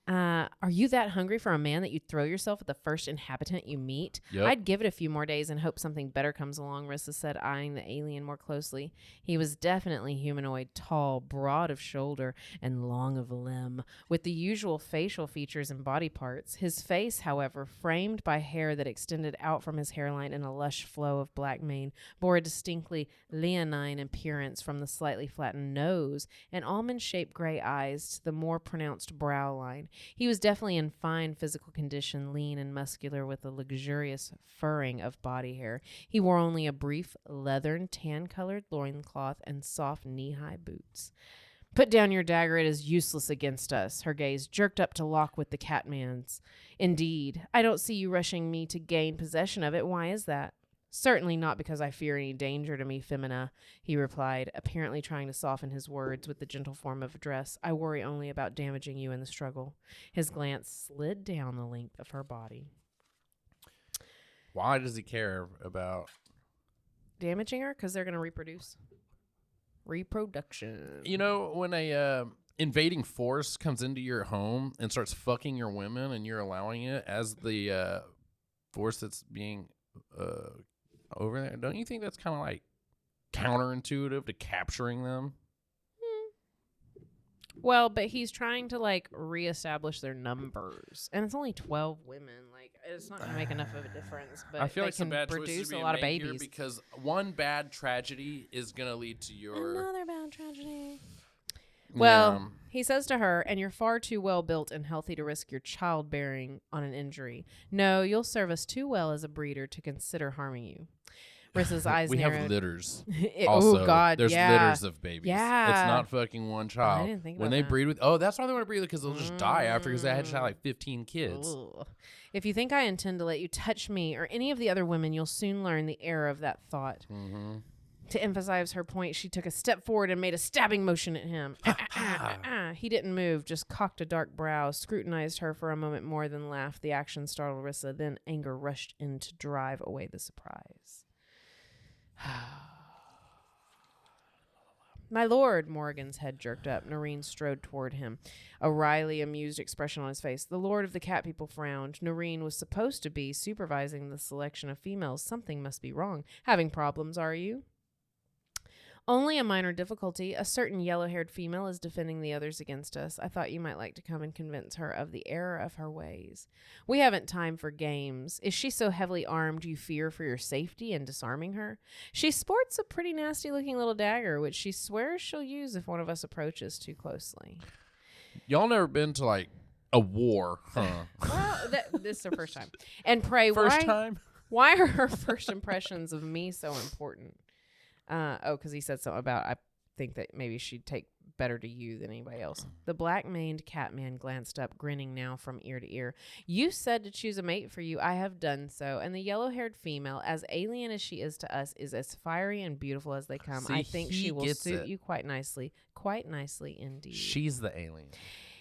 Are you that hungry for a man that you'd throw yourself at the first inhabitant you meet? Yep. I'd give it a few more days and hope something better comes along, Rissa said, eyeing the alien more closely. He was definitely humanoid, tall, broad of shoulder, and long of limb, with the usual facial features and body parts. His face, however, framed by hair that extended out from his hairline in a lush flow of black mane, bore a distinctly leonine appearance from the slightly flattened nose and almond-shaped gray eyes to the more pronounced brow line. He was definitely in fine physical condition, lean and muscular with a luxurious furring of body hair. He wore only a brief leathern tan-colored loincloth and soft knee-high boots. Put down your dagger, it is useless against us. Her gaze jerked up to lock with the Catman's. Indeed, I don't see you rushing me to gain possession of it. Why is that? Certainly not because I fear any danger to me, Femina, he replied, apparently trying to soften his words with the gentle form of address. I worry only about damaging you in the struggle. His glance slid down the length of her body. Why does he care about Damaging her? Because they're going to reproduce. Reproduction. when a invading force comes into your home and starts fucking your women, and you're allowing it as the force that's being over there, don't you think that's kind of like counterintuitive to capturing them? Well, but he's trying to like reestablish their numbers, and it's only 12 women. Like, it's not going to make enough of a difference. But I feel they like some can bad choices produce are a being lot of made here babies. because one bad tragedy is going to lead to your Another bad tragedy. Well, Yeah. he says to her, and you're far too well built and healthy to risk your childbearing on an injury. No, you'll serve us too well as a breeder to consider harming you. Rissa's eyes we narrowed. have litters. Oh, Also, God, there's yeah. litters of babies. Yeah. It's not fucking one child. didn't think when about they that. breed with, that's why they want to breed because they'll just die after because they had to have like 15 kids. Ugh. If you think I intend to let you touch me or any of the other women, you'll soon learn the error of that thought. Mm-hmm. To emphasize her point, she took a step forward and made a stabbing motion at him. He didn't move, just cocked a dark brow, scrutinized her for a moment more, than laughed. The action startled Rissa. Then anger rushed in to drive away the surprise. My lord, Morrigan's head jerked up. Noreen strode toward him, a wryly amused expression on his face. The lord of the cat people frowned. Noreen was supposed to be supervising the selection of females. Something must be wrong. Having problems, are you? Only a minor difficulty. A certain yellow-haired female is defending the others against us. I thought you might like to come and convince her of the error of her ways. We haven't time for games. Is she so heavily armed you fear for your safety in disarming her? She sports a pretty nasty-looking little dagger, which she swears she'll use if one of us approaches too closely. Y'all never been to like a war, huh? Well, this is her first time. And pray, First time? why are her first impressions of me so important? Because he said something about, I think that maybe she'd take better to you than anybody else. The black-maned catman glanced up, grinning now from ear to ear. You said to choose a mate for you. I have done so. And the yellow-haired female, as alien as she is to us, is as fiery and beautiful as they come. See, I think he she will gets suit it. you quite nicely. Quite nicely indeed. She's the alien.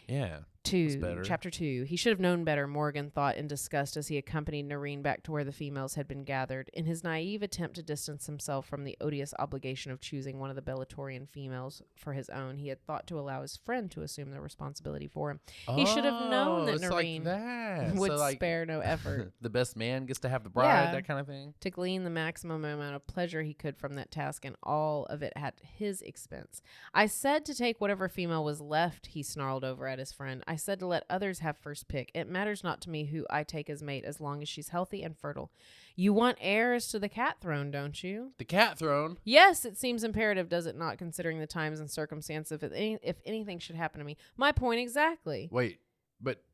Yeah. Chapter 2. He should have known better, Morgan thought in disgust as he accompanied Noreen back to where the females had been gathered. In his naive attempt to distance himself from the odious obligation of choosing one of the Bellatorian females for his own, he had thought to allow his friend to assume the responsibility for him. He should have known that it's Noreen like that. would So, like, spare no effort the best man gets to have the bride, Yeah. that kind of thing. to glean the maximum amount of pleasure he could from that task, and all of it at his expense. I said to take whatever female was left, he snarled over at his friend. I said to let others have first pick. It matters not to me who I take as mate as long as she's healthy and fertile. You want heirs to the cat throne, don't you? The cat throne. Yes, it seems imperative, does it not, considering the times and circumstances, if anything should happen to me. My point exactly. Wait, but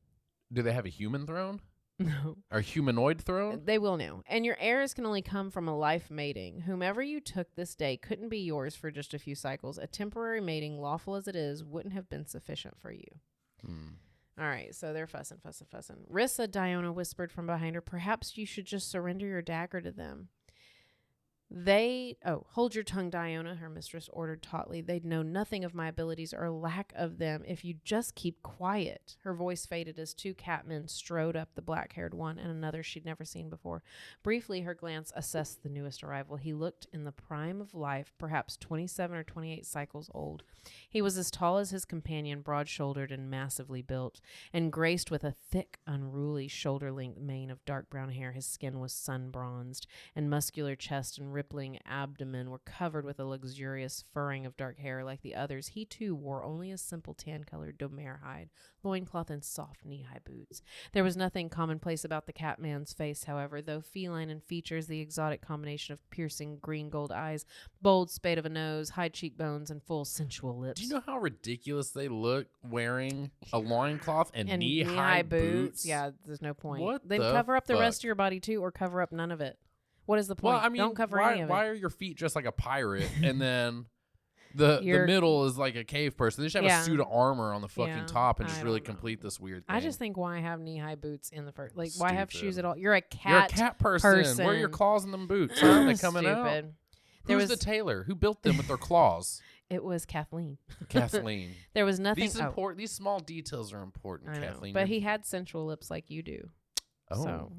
do they have a human throne? No. Or humanoid throne? They will now. And your heirs can only come from a life mating. Whomever you took this day couldn't be yours for just a few cycles. A temporary mating, lawful as it is, wouldn't have been sufficient for you. All right, so they're fussing. Rissa, Diona whispered from behind her, perhaps you should just surrender your dagger to them. Hold your tongue, Diona, her mistress ordered tautly. They'd know nothing of my abilities or lack of them if you just keep quiet. Her voice faded as two catmen strode up, the black-haired one and another she'd never seen before. Briefly, her glance assessed the newest arrival. He looked in the prime of life, perhaps 27 or 28 cycles old. He was as tall as his companion, broad-shouldered and massively built, and graced with a thick, unruly, shoulder-length mane of dark brown hair. His skin was sun-bronzed, and muscular chest and rippling abdomen were covered with a luxurious furring of dark hair like the others. He, too, wore only a simple tan-colored domer hide, loincloth, and soft knee-high boots. There was nothing commonplace about the catman's face, however, though feline in features, the exotic combination of piercing green-gold eyes, bold spade of a nose, high cheekbones, and full sensual lips. Do you know how ridiculous they look wearing a loincloth and, and knee-high boots? Yeah, there's no point. What Then the cover up the rest fuck? of your body, too, or cover up none of it. What is the point? Well, I mean, don't cover why, any of why it. are your feet just like a pirate and then the You're- middle is like a cave person? They just have Yeah. a suit of armor on the fucking Yeah, top and just I really don't know. complete this weird thing. I just think why have knee-high boots in the first? Like, why have Stupid. shoes at all? You're a cat. You're a cat person. Where are your claws in them boots? Huh? They coming out? Stupid. Who's the tailor? Who built them with their claws? It was Kathleen. Kathleen. There was nothing. These small details are important, I know, Kathleen. but he had sensual lips like you do. Oh. So,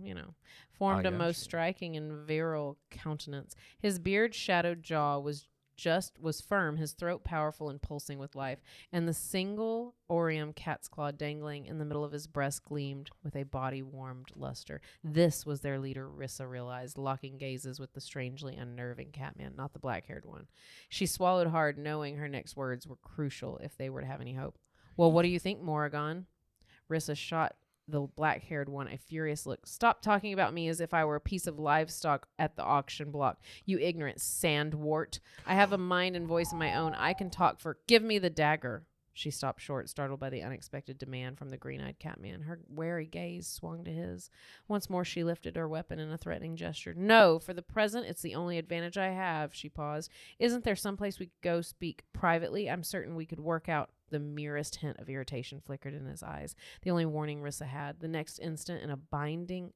formed I a most gotcha. striking and virile countenance. His beard-shadowed jaw was was firm, his throat powerful and pulsing with life, and the single Orium cat's claw dangling in the middle of his breast gleamed with a body-warmed luster. This was their leader, Rissa realized, locking gazes with the strangely unnerving Catman, not the black-haired one. She swallowed hard, knowing her next words were crucial if they were to have any hope. Well, what do you think, Morigan? Rissa shot the black-haired one a furious look. Stop talking about me as if I were a piece of livestock at the auction block, you ignorant sandwort. I have a mind and voice of my own. I can talk for... Give me the dagger. She stopped short, startled by the unexpected demand from the green-eyed Catman. Her wary gaze swung to his. Once more she lifted her weapon in a threatening gesture. No, for the present, it's the only advantage I have, she paused. Isn't there someplace we could go speak privately? I'm certain we could work out... The merest hint of irritation flickered in his eyes. The only warning Rissa had. The next instant, in a blinding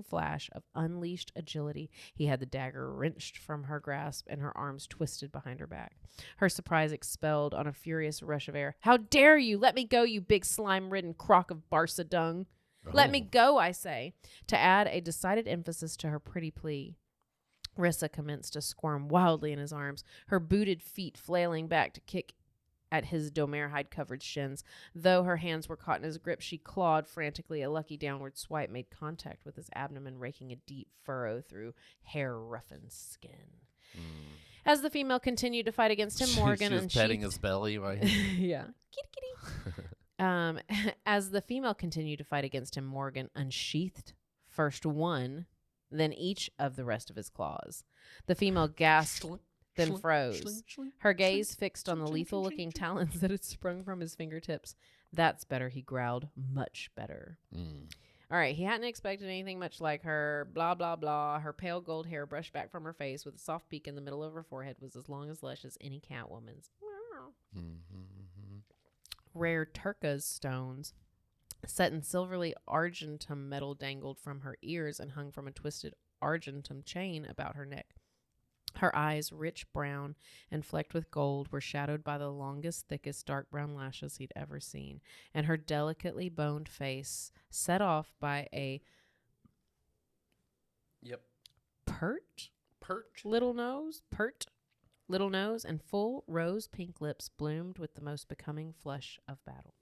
flash of unleashed agility, he had the dagger wrenched from her grasp and her arms twisted behind her back. Her surprise expelled on a furious rush of air. How dare you? Let me go, you big slime-ridden crock of Barca dung. Oh. Let me go, I say. To add a decided emphasis to her pretty plea, Rissa commenced to squirm wildly in his arms, her booted feet flailing back to kick at his domer hide-covered shins. Though her hands were caught in his grip, she clawed frantically. A lucky downward swipe made contact with his abdomen, raking a deep furrow through hair-roughened skin. As the female continued to fight against him, Morgan she was petting his belly. Yeah. Kitty. As the female continued to fight against him, Morgan unsheathed first one, then each of the rest of his claws. The female gasped, then froze, her gaze fixed on the lethal-looking talons that had sprung from his fingertips. That's better, he growled. Much better. All right, he hadn't expected anything much like her. Blah, blah, blah. Her pale gold hair brushed back from her face with a soft peak in the middle of her forehead was as long as lush as any catwoman's. Rare turquoise stones set in silverly argentum metal dangled from her ears and hung from a twisted argentum chain about her neck. Her eyes, rich brown and flecked with gold, were shadowed by the longest, thickest dark brown lashes he'd ever seen, and her delicately boned face, set off by a pert little nose, and full rose pink lips bloomed with the most becoming flush of battle.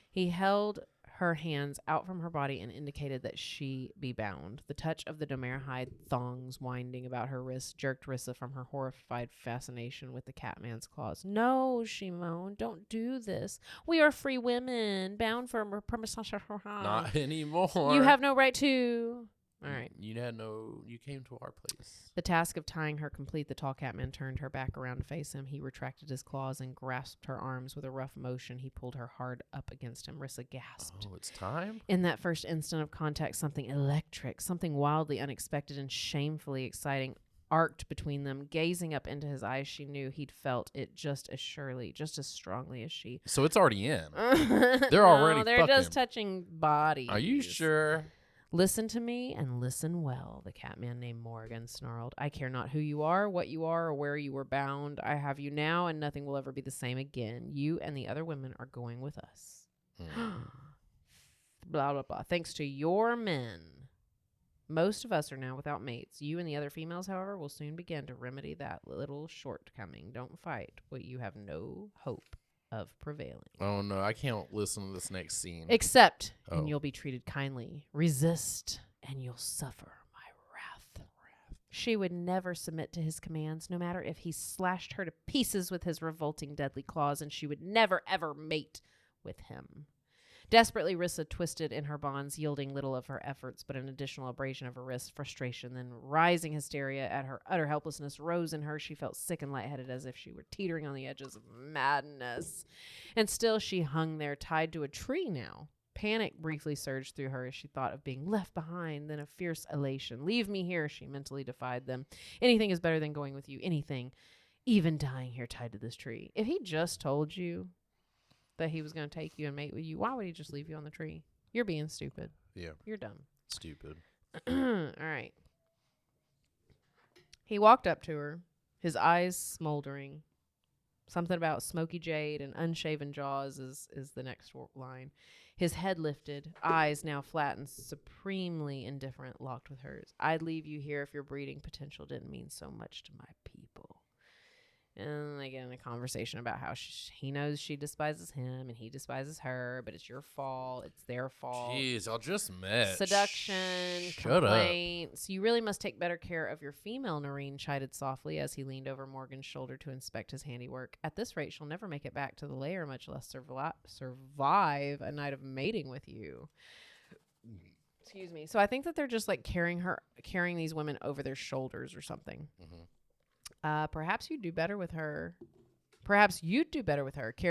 He held her hands out from her body and indicated that she be bound. The touch of the domer hide thongs winding about her wrists jerked Rissa from her horrified fascination with the Catman's claws. No, she moaned. Don't do this. We are free women, bound for Not anymore. You have no right to... All right. You came to our place. The task of tying her complete, the tall Catman turned her back around to face him. He retracted his claws and grasped her arms with a rough motion. He pulled her hard up against him. Rissa gasped. Oh, it's time? In that first instant of contact, something electric, something wildly unexpected and shamefully exciting arced between them. Gazing up into his eyes, she knew he'd felt it just as surely, just as strongly as she. So it's already in. They're already they're just touching bodies. Are you sure? Listen to me and listen well, the Catman named Morigan snarled. I care not who you are, what you are, or where you were bound. I have you now, and nothing will ever be the same again. You and the other women are going with us. Blah, blah, blah. Thanks to your men. Most of us are now without mates. You and the other females, however, will soon begin to remedy that little shortcoming. Don't fight what you have no hope of prevailing. Oh no, I can't listen to this next scene. Accept, and you'll be treated kindly. Resist, and you'll suffer my wrath. She would never submit to his commands, no matter if he slashed her to pieces with his revolting deadly claws, and she would never, ever mate with him. Desperately, Rissa twisted in her bonds, yielding little of her efforts, but an additional abrasion of her wrist, frustration, then rising hysteria at her utter helplessness rose in her. She felt sick and lightheaded, as if she were teetering on the edges of madness. And still she hung there, tied to a tree now. Panic briefly surged through her as she thought of being left behind, then a fierce elation. Leave me here, she mentally defied them. Anything is better than going with you. Anything. Even dying here tied to this tree. If he just told you that he was going to take you and mate with you, why would he just leave you on the tree? You're being stupid. Yeah. You're dumb. Stupid. All right. He walked up to her, his eyes smoldering. Something about smoky jade and unshaven jaws is the next line. His head lifted, eyes now flat and supremely indifferent, locked with hers. I'd leave you here if your breeding potential didn't mean so much to my people. And they get in a conversation about how he knows she despises him and he despises her, but it's your fault. It's their fault. Jeez, y'all just met. Seduction, Shut up. complaints. You really must take better care of your female, Noreen chided softly as he leaned over Morgan's shoulder to inspect his handiwork. At this rate, she'll never make it back to the lair, much less survive a night of mating with you. Excuse me. So I think that they're just like carrying these women over their shoulders or something. Perhaps you'd do better with her. Care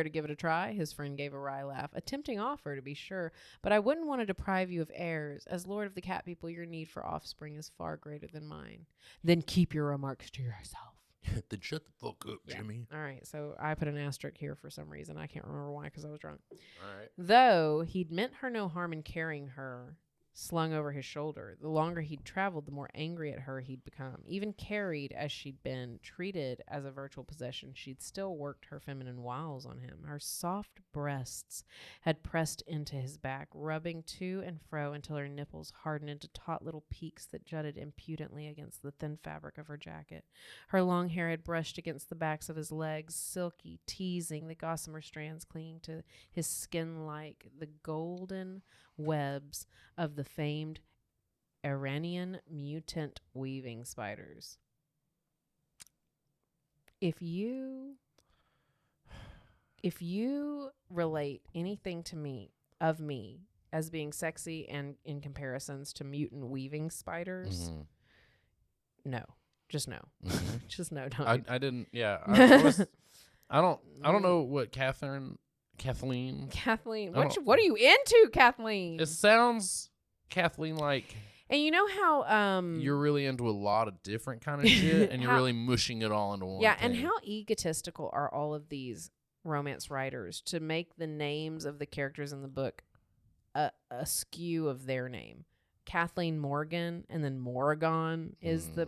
to give it a try? His friend gave a wry laugh. A tempting offer, to be sure, but I wouldn't want to deprive you of heirs. As Lord of the Cat People, your need for offspring is far greater than mine. Then keep your remarks to yourself. Then shut the fuck up, Jimmy. All right, so I put an asterisk here for some reason. I can't remember why because I was drunk. All right. Though he'd meant her no harm in carrying her slung over his shoulder. The longer he'd traveled, the more angry at her he'd become. Even carried as she'd been, treated as a virtual possession, she'd still worked her feminine wiles on him. Her soft breasts had pressed into his back, rubbing to and fro until her nipples hardened into taut little peaks that jutted impudently against the thin fabric of her jacket. Her long hair had brushed against the backs of his legs, silky, teasing, the gossamer strands clinging to his skin like the golden webs of the famed Iranian mutant weaving spiders. If you relate anything to me as being sexy and in comparisons to mutant weaving spiders, no, just no. Just no, don't. I didn't. Yeah. I don't know what Kathleen. What are you into, Kathleen? It sounds Kathleen like. And you know how you're really into a lot of different kind of shit, and you're really mushing it all into one. Yeah, thing. and how egotistical are all of these romance writers to make the names of the characters in the book a skew of their name. Kathleen Morgan and then Morigan is the.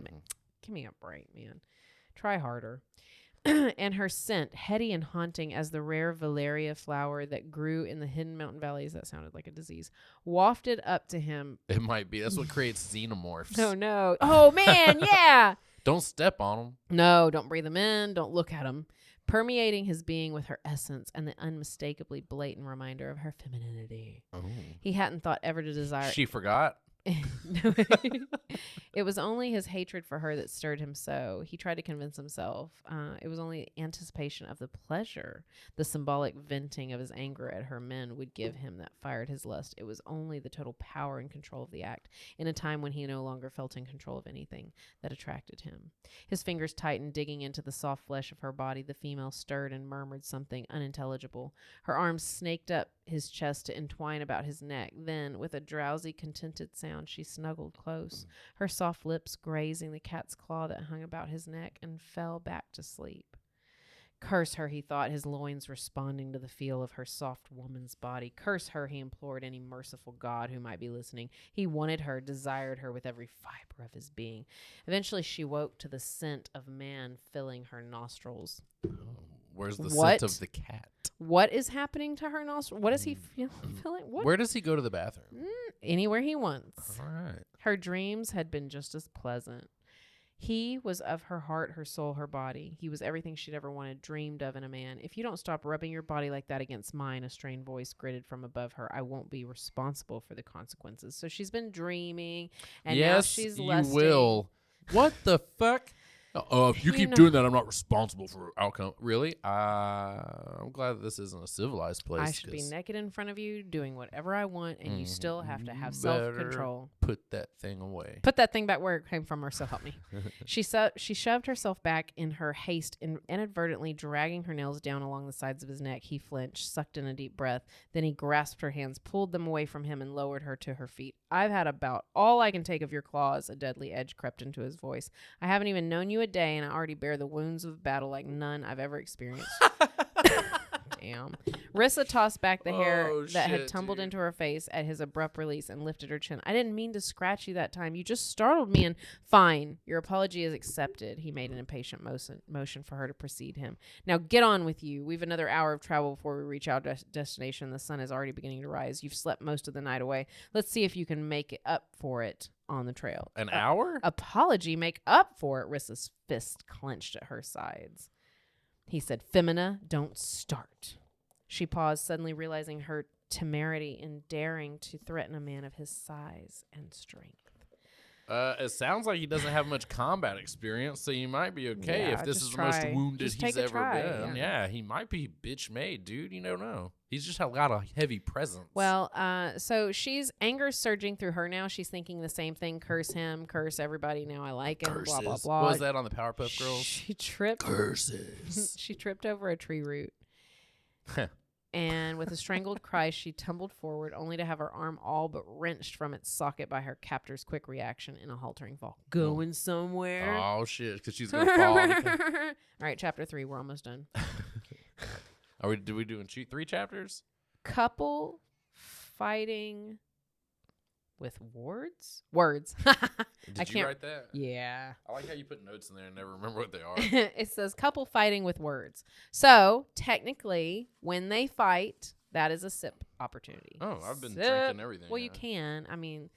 Give me a break, man. Try harder. And her scent, heady and haunting as the rare Valeria flower that grew in the hidden mountain valleys, that sounded like a disease, wafted up to him. It might be. That's what creates xenomorphs. Oh, no. Oh, man, yeah. Don't step on them. No, don't breathe them in. Don't look at them. Permeating his being with her essence and the unmistakably blatant reminder of her femininity. Oh. He hadn't thought ever to desire. She forgot. No, it was only his hatred for her that stirred him so. He tried to convince himself. It was only anticipation of the pleasure, the symbolic venting of his anger at her men would give him that fired his lust. It was only the total power and control of the act, in a time when he no longer felt in control of anything, that attracted him. His fingers tightened, digging into the soft flesh of her body. The female stirred and murmured something unintelligible. Her arms snaked up his chest to entwine about his neck. Then, with a drowsy, contented sound, she snuggled close, her soft lips grazing the cat's claw that hung about his neck, and fell back to sleep. Curse her, he thought, his loins responding to the feel of her soft woman's body. Curse her, he implored any merciful God who might be listening. He wanted her, desired her with every fiber of his being. Eventually she woke to the scent of man filling her nostrils. Where's the scent of the cat? What is happening to her nostrils? What is he feeling? What? Where does he go to the bathroom? Anywhere he wants. All right. Her dreams had been just as pleasant. He was of her heart, her soul, her body. He was everything she'd ever wanted, dreamed of in a man. If you don't stop rubbing your body like that against mine, a strained voice gritted from above her, I won't be responsible for the consequences. So she's been dreaming, and now she's lusting. You will. What the fuck? If you keep doing that, I'm not responsible for outcome. Really? I'm glad that this isn't a civilized place. I should be naked in front of you, doing whatever I want, and you still have to have self-control. Put that thing away. Put that thing back where it came from, or so help me. She shoved herself back in her haste, inadvertently dragging her nails down along the sides of his neck. He flinched, sucked in a deep breath. Then he grasped her hands, pulled them away from him, and lowered her to her feet. I've had about all I can take of your claws. A deadly edge crept into his voice. I haven't even known you a day, and I already bear the wounds of battle like none I've ever experienced. Damn. Rissa tossed back the hair that had tumbled into her face at his abrupt release and lifted her chin. I didn't mean to scratch you that time. You just startled me, and fine. Your apology is accepted. He made an impatient motion for her to precede him. Now get on with you. We've another hour of travel before we reach our destination. The sun is already beginning to rise. You've slept most of the night away. Let's see if you can make it up for it on the trail. An hour? Apology, make up for it. Rissa's fist clenched at her sides. He said, "Femina, don't start." She paused, suddenly realizing her temerity in daring to threaten a man of his size and strength. It sounds like he doesn't have much combat experience, so you might be okay Yeah, if this just is the most try. wounded Just he's take a ever try, been. Yeah, he might be bitch made, dude. You don't know. He's just got a heavy presence. Well, so she's anger surging through her now. She's thinking the same thing. Curse him, curse everybody. Now I like him. curses. Blah, blah, blah. What was that on the Powerpuff Girls? She tripped. Curses. She tripped over a tree root. And with a strangled cry, she tumbled forward, only to have her arm all but wrenched from its socket by her captor's quick reaction in a haltering fall. Going somewhere? Oh, shit, because she's going to fall. All right, chapter 3. We're almost done. Did we doing 3 chapters? Couple fighting with words? Words. Did you write that? Yeah. I like how you put notes in there and never remember what they are. It says couple fighting with words. So technically, when they fight, that is a sip opportunity. Oh, I've been Sip. drinking everything. Well, you can. I mean,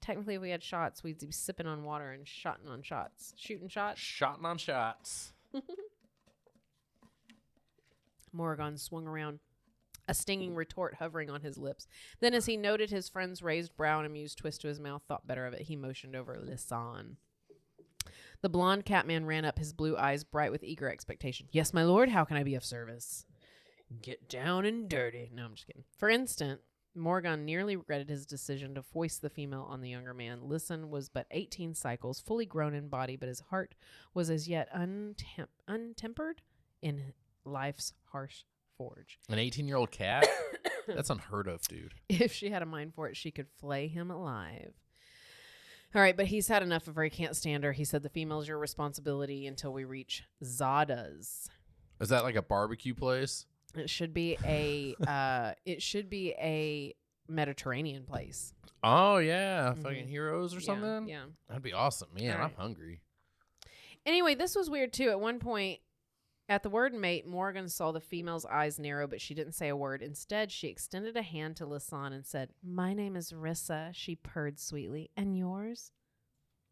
technically, if we had shots, we'd be sipping on water and shotting on shots. Shooting shots. Shotting on shots. Morrigan swung around, a stinging retort hovering on his lips. Then, as he noted his friend's raised brow and amused twist to his mouth, thought better of it, he motioned over Lissan. The blonde catman ran up, his blue eyes bright with eager expectation. "Yes, my lord, how can I be of service?" "Get down and dirty." No, I'm just kidding. For instant, Morgan nearly regretted his decision to foist the female on the younger man. Lissan was but 18 cycles, fully grown in body, but his heart was as yet untempered in life's harsh forge. An 18-year-old cat? That's unheard of, dude. If she had a mind for it, she could flay him alive. All right, but he's had enough of her. He can't stand her. He said, "The female's your responsibility until we reach Zada's." Is that like a barbecue place? It should be a Mediterranean place. Oh, yeah. Fucking heroes or something? Yeah. That'd be awesome. Man, All right. I'm hungry. Anyway, this was weird too. At one point, at the word mate, Morgan saw the female's eyes narrow, but she didn't say a word. Instead, she extended a hand to Lissan and said, "My name is Rissa," she purred sweetly. "And yours?"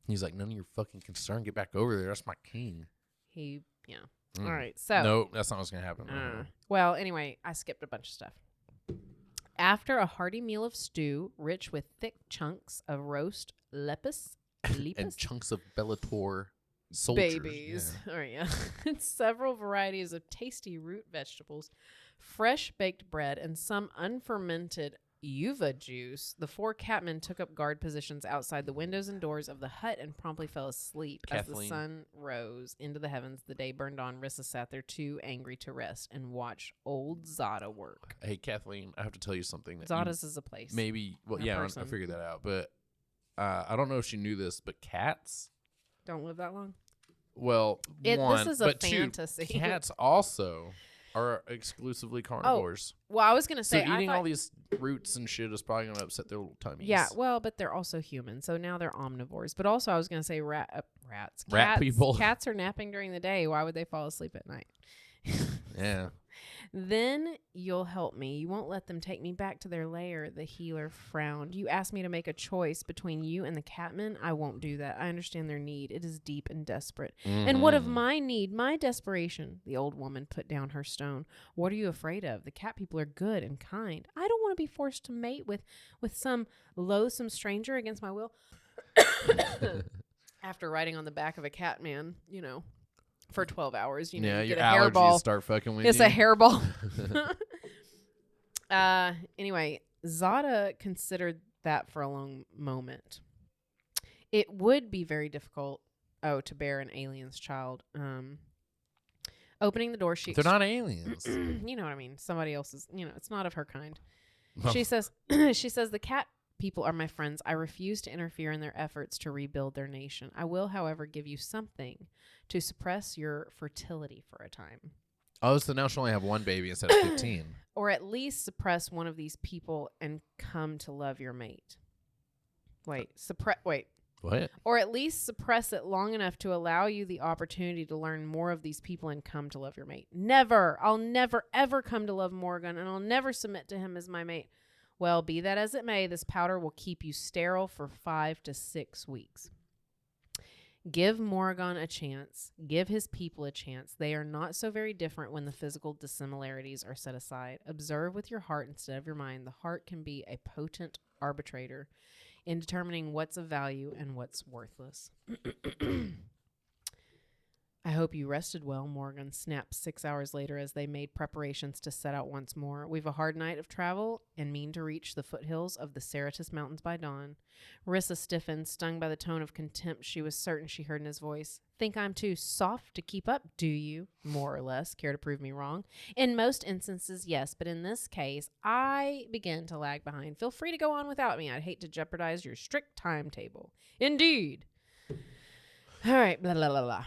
He's like, none of your fucking concern. Get back over there. That's my king. Yeah. Mm. All right, so. No, that's not what's going to happen. Well, anyway, I skipped a bunch of stuff. After a hearty meal of stew, rich with thick chunks of roast lepus, And chunks of Bellator soldiers. babies. Yeah. All right, yeah. And several varieties of tasty root vegetables, fresh baked bread, and some unfermented uva juice, the 4 catmen took up guard positions outside the windows and doors of the hut and promptly fell asleep. Kathleen. As the sun rose into the heavens, the day burned on. Rissa sat there too angry to rest and watched old Zada work. Hey, Kathleen, I have to tell you something. That Zada's is a place. maybe, well, a yeah, I person. figured that out. But I don't know if she knew this, but cats, Don't live that long. well, This one, is a but fantasy. 2, cats also are exclusively carnivores. Well, I was going to So say, I eating thought, all these roots and shit is probably going to upset their little tummies. yeah, well, but they're also human, so now they're omnivores. But also, I was going to say rats. Rat people. Cats are napping during the day. Why would they fall asleep at night? Yeah. Then you'll help me. You won't let them take me back to their lair. The healer frowned. You asked me to make a choice between you and the catmen. I won't do that. I understand their need. It is deep and desperate. And what of my need, my desperation? The old woman put down her stone. What are you afraid of? The cat people are good and kind. I don't want to be forced to mate with some loathsome stranger against my will. After riding on the back of a cat man, for 12 hours, Yeah, you your get a allergies hairball. start fucking with It's you. a hairball. Anyway, Zada considered that for a long moment. It would be very difficult, to bear an alien's child. Opening the door, They're not aliens. you know what I mean? Somebody else's, it's not of her kind. Well, She says, the cat people are my friends. I refuse to interfere in their efforts to rebuild their nation. I will, however, give you something to suppress your fertility for a time. Oh, so now she'll only have one baby instead of 15. Or at least suppress one of these people and come to love your mate. Wait. What? Or at least suppress it long enough to allow you the opportunity to learn more of these people and come to love your mate. Never. I'll never, ever come to love Morgan, and I'll never submit to him as my mate. Well, be that as it may, this powder will keep you sterile for 5 to 6 weeks. Give Morgan a chance. Give his people a chance. They are not so very different when the physical dissimilarities are set aside. Observe with your heart instead of your mind. The heart can be a potent arbitrator in determining what's of value and what's worthless. I hope you rested well, Morgan snapped 6 hours later as they made preparations to set out once more. We've a hard night of travel and mean to reach the foothills of the Cerritus Mountains by dawn. Rissa stiffened, stung by the tone of contempt she was certain she heard in his voice. Think I'm too soft to keep up, do you? More or less. Care to prove me wrong? In most instances, yes, but in this case, I begin to lag behind. Feel free to go on without me. I'd hate to jeopardize your strict timetable. Indeed. All right, blah, blah, blah, blah.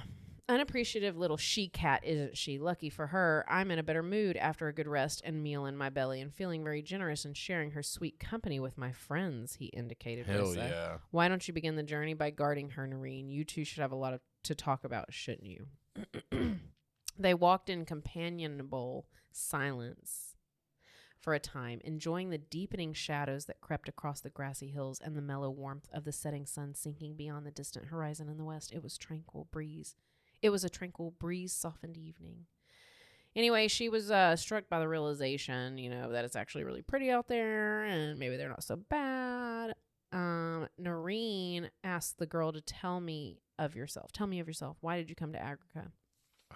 Unappreciative little she-cat, isn't she? Lucky for her, I'm in a better mood after a good rest and meal in my belly and feeling very generous and sharing her sweet company with my friends, he indicated. Hell Rissa. yeah. Why don't you begin the journey by guarding her, Noreen? You two should have a lot to talk about, shouldn't you? They walked in companionable silence for a time, enjoying the deepening shadows that crept across the grassy hills and the mellow warmth of the setting sun sinking beyond the distant horizon in the west. It was a tranquil breeze-softened evening. Anyway, she was struck by the realization, that it's actually really pretty out there, and maybe they're not so bad. Noreen asked the girl to tell me of yourself. Tell me of yourself. Why did you come to Agrica?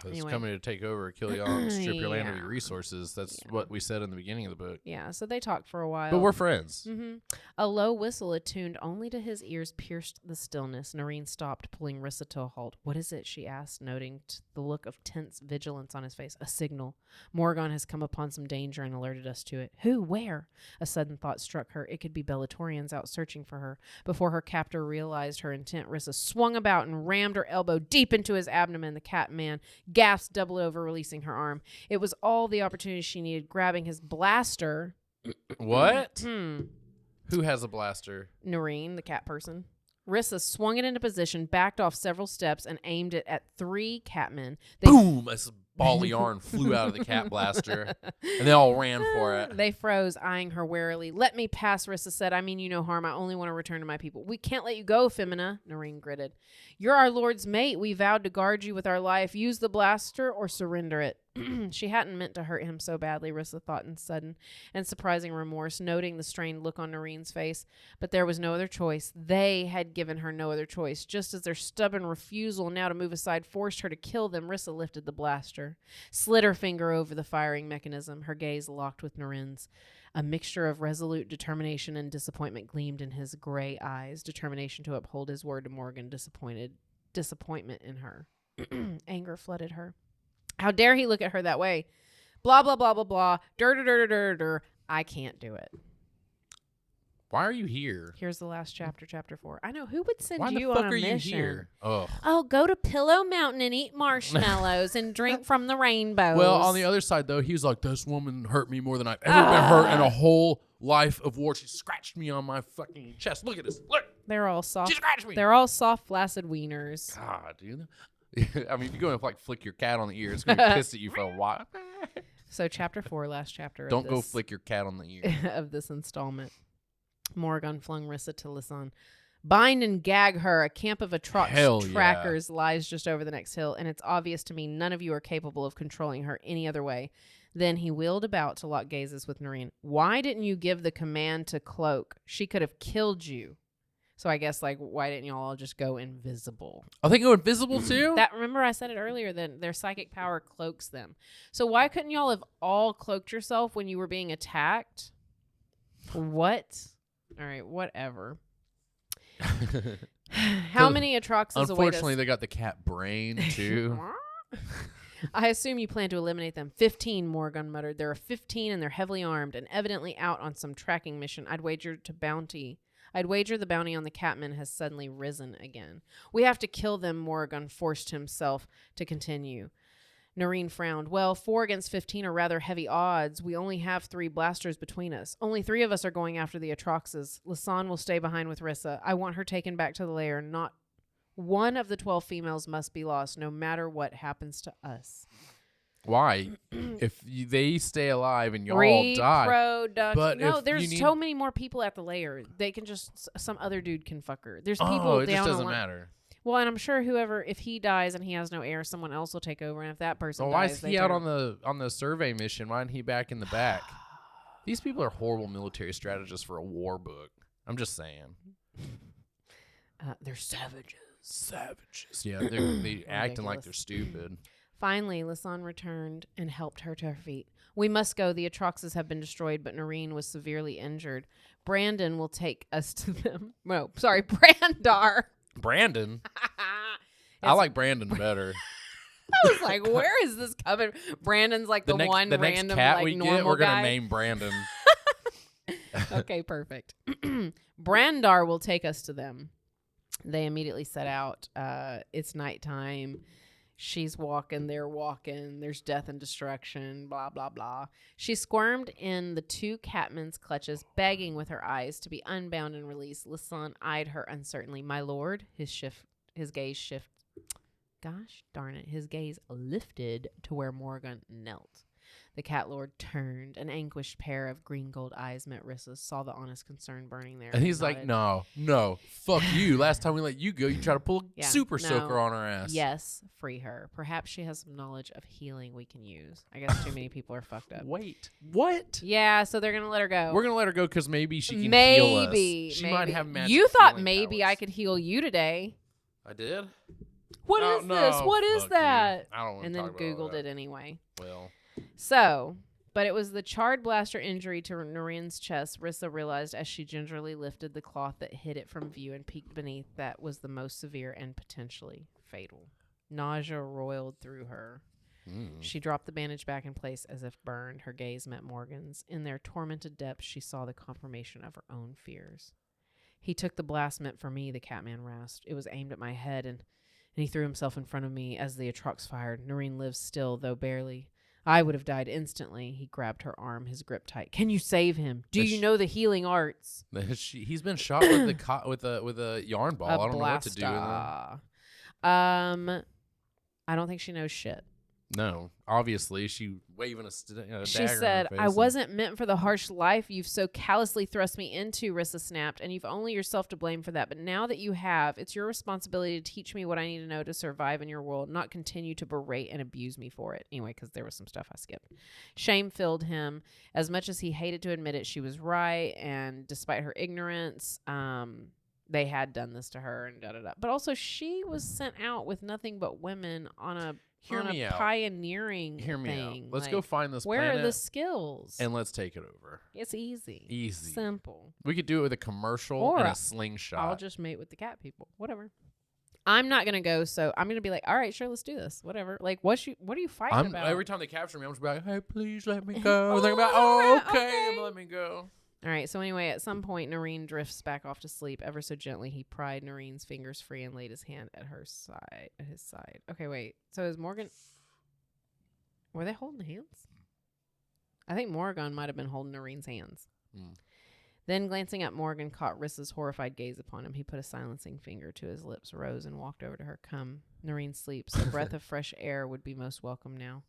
I was Anyway. coming to take over, kill y'all, and strip your land of Yeah. your resources. That's what we said in the beginning of the book. Yeah, so they talked for a while. But we're friends. Mm-hmm. A low whistle attuned only to his ears pierced the stillness. Noreen stopped, pulling Rissa to a halt. What is it? She asked, noting the look of tense vigilance on his face. A signal. Morgan has come upon some danger and alerted us to it. Who? Where? A sudden thought struck her. It could be Bellatorians out searching for her. Before her captor realized her intent, Rissa swung about and rammed her elbow deep into his abdomen. The cat man gasped, doubled over, releasing her arm. It was all the opportunity she needed. Grabbing his blaster. What? Who has a blaster? Noreen, the cat person. Rissa swung it into position, backed off several steps, and aimed it at 3 catmen. Boom! A ball of yarn flew out of the cat blaster, and they all ran for it. They froze, eyeing her warily. Let me pass, Rissa said. I mean you no harm. I only want to return to my people. We can't let you go, Femina, Noreen gritted. You're our lord's mate. We vowed to guard you with our life. Use the blaster or surrender it. She hadn't meant to hurt him so badly, Rissa thought in sudden and surprising remorse, noting the strained look on Noreen's face. But there was no other choice. They had given her no other choice. Just as their stubborn refusal now to move aside forced her to kill them, Rissa lifted the blaster, slid her finger over the firing mechanism, her gaze locked with Noreen's. A mixture of resolute determination and disappointment gleamed in his gray eyes, determination to uphold his word to Morgan, disappointment in her. Anger flooded her. How dare he look at her that way? Blah, blah, blah, blah, blah. Dur. I can't do it. Why are you here? Here's the last chapter, chapter 4. I know. Who would send Why you the fuck on a are you mission? here? Oh. Oh, go to Pillow Mountain and eat marshmallows and drink from the rainbows. Well, on the other side, though, he was like, this woman hurt me more than I've ever been hurt in a whole life of war. She scratched me on my fucking chest. Look at this. Look. They're all soft. She scratched me. They're all soft, flaccid wieners. God, dude. I mean, if you go and flick your cat on the ear, it's going to be pissed at you for a while. So chapter 4, last chapter. Don't of go this, flick your cat on the ear. of this installment. Morgan flung Rissa to Lisanne. Bind and gag her. A camp of Atrox Hell yeah. trackers lies just over the next hill, and it's obvious to me none of you are capable of controlling her any other way. Then he wheeled about to lock gazes with Noreen. Why didn't you give the command to cloak? She could have killed you. So I guess, why didn't y'all all just go invisible? I think go invisible, too? Remember I said it earlier, that their psychic power cloaks them. So why couldn't y'all have all cloaked yourself when you were being attacked? What? All right, whatever. How many Atroxes await us? Unfortunately, they got the cat brain, too. I assume you plan to eliminate them. 15, Morgan muttered. There are 15, and they're heavily armed and evidently out on some tracking mission. I'd wager the bounty on the catman has suddenly risen again. We have to kill them, Morgan forced himself to continue. Noreen frowned. Well, 4 against 15 are rather heavy odds. We only have 3 blasters between us. Only 3 of us are going after the Atroxes. Lisanne will stay behind with Rissa. I want her taken back to the lair. Not one of the 12 females must be lost, no matter what happens to us. Why? If they stay alive and y'all all die. But no, if there's you so many more people at the lair. They can just, some other dude can fuck her. There's people Oh, it down just doesn't along- matter. Well, and I'm sure if he dies and he has no heir, someone else will take over. And if that person Well, why dies, is he out on the survey mission? Why isn't he back in the back? These people are horrible military strategists for a war book. I'm just saying. They're savages. Savages. Yeah, they acting like Ridiculous. they're stupid. Finally, Lisanne returned and helped her to her feet. We must go. The Atroxes have been destroyed, but Noreen was severely injured. Brandon will take us to them. No, sorry, Brandar. Brandon? I like Brandon better. I was like, where is this coming? Brandon's like the one the random next cat like we normal get, we're guy. gonna name Brandon. Okay, perfect. Brandar will take us to them. They immediately set out. It's nighttime. She's walking, they're walking. There's death and destruction, blah, blah, blah. She squirmed in the two catmen's clutches, begging with her eyes to be unbound and released. Lisanne eyed her uncertainly. My lord, his gaze shifted. Gosh darn it. His gaze lifted to where Morgan knelt. The cat lord turned. An anguished pair of green gold eyes met Rissa's, saw the honest concern burning there. And he's like, no, fuck you. Last time we let you go, you try to pull a Yeah, super no. soaker on her ass. Yes, free her. Perhaps she has some knowledge of healing we can use. I guess too many people are fucked up. Wait, what? Yeah, so they're going to let her go. We're going to let her go because maybe she can heal us. She might have magic You thought healing maybe powers. I could heal you today. I did? What No, is this? What is fuck you. that? I don't want And to then talk about all Googled that. it anyway. Well, So, but it was the charred blaster injury to Noreen's chest, Rissa realized as she gingerly lifted the cloth that hid it from view and peeked beneath, that was the most severe and potentially fatal. Nausea roiled through her. She dropped the bandage back in place as if burned. Her gaze met Morgan's. In their tormented depths, she saw the confirmation of her own fears. He took the blast meant for me, the Catman rasped. It was aimed at my head, and he threw himself in front of me as the Atrox fired. Noreen lives still, though barely. I would have died instantly. He grabbed her arm, his grip tight. Can you save him? Do you know the healing arts? he's been shot with with a yarn ball. I don't know what to do with him. I don't think she knows shit. No, obviously she waving a dagger. She in her said, face I and- wasn't meant for the harsh life you've so callously thrust me into, Rissa snapped, and you've only yourself to blame for that. But now that you have, it's your responsibility to teach me what I need to know to survive in your world, not continue to berate and abuse me for it. Anyway, because there was some stuff I skipped. Shame filled him. As much as he hated to admit it, she was right, and despite her ignorance, they had done this to her and da-da-da. But also, she was sent out with nothing but women on a Hear me out. pioneering Hear me thing. out. Let's Like, go find this where planet are the skills? and let's take it over. It's easy. Easy. Simple. We could do it with a commercial Or and a slingshot. I'll just mate with the cat people. Whatever. I'm not going to go, so I'm going to be like, all right, sure, let's do this. Whatever. Like, what are you fighting about? Every time they capture me, I'm just like, hey, please let me go. And they're about, oh, okay, and let me go. All right, so anyway, at some point, Noreen drifts back off to sleep. Ever so gently, he pried Noreen's fingers free and laid his hand at his side. Okay, wait. So is Morgan... Were they holding hands? I think Morgan might have been holding Noreen's hands. Then, glancing up, Morgan caught Rissa's horrified gaze upon him. He put a silencing finger to his lips, rose, and walked over to her. Come. Noreen sleeps. A breath of fresh air would be most welcome now.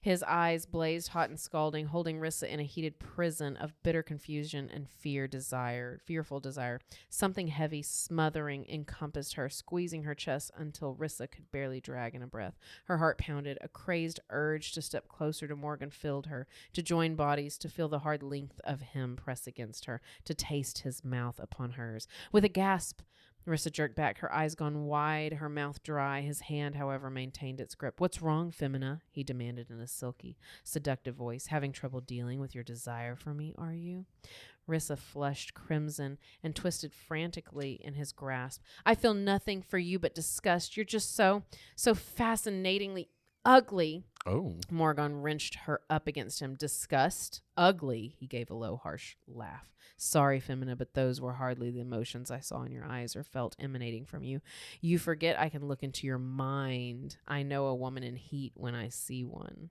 His eyes blazed hot and scalding, holding Rissa in a heated prison of bitter confusion and fearful desire. Something heavy, smothering, encompassed her, squeezing her chest until Rissa could barely drag in a breath. Her heart pounded. A crazed urge to step closer to Morgan filled her, to join bodies, to feel the hard length of him press against her, to taste his mouth upon hers. With a gasp, Rissa jerked back, her eyes gone wide, her mouth dry. His hand, however, maintained its grip. What's wrong, Femina? He demanded in a silky, seductive voice. Having trouble dealing with your desire for me, are you? Rissa flushed crimson and twisted frantically in his grasp. I feel nothing for you but disgust. You're just so fascinatingly ugly. Oh. Morgan wrenched her up against him. Disgust? Ugly? He gave a low, harsh laugh. Sorry, Femina, but those were hardly the emotions I saw in your eyes or felt emanating from you. You forget I can look into your mind. I know a woman in heat when I see one.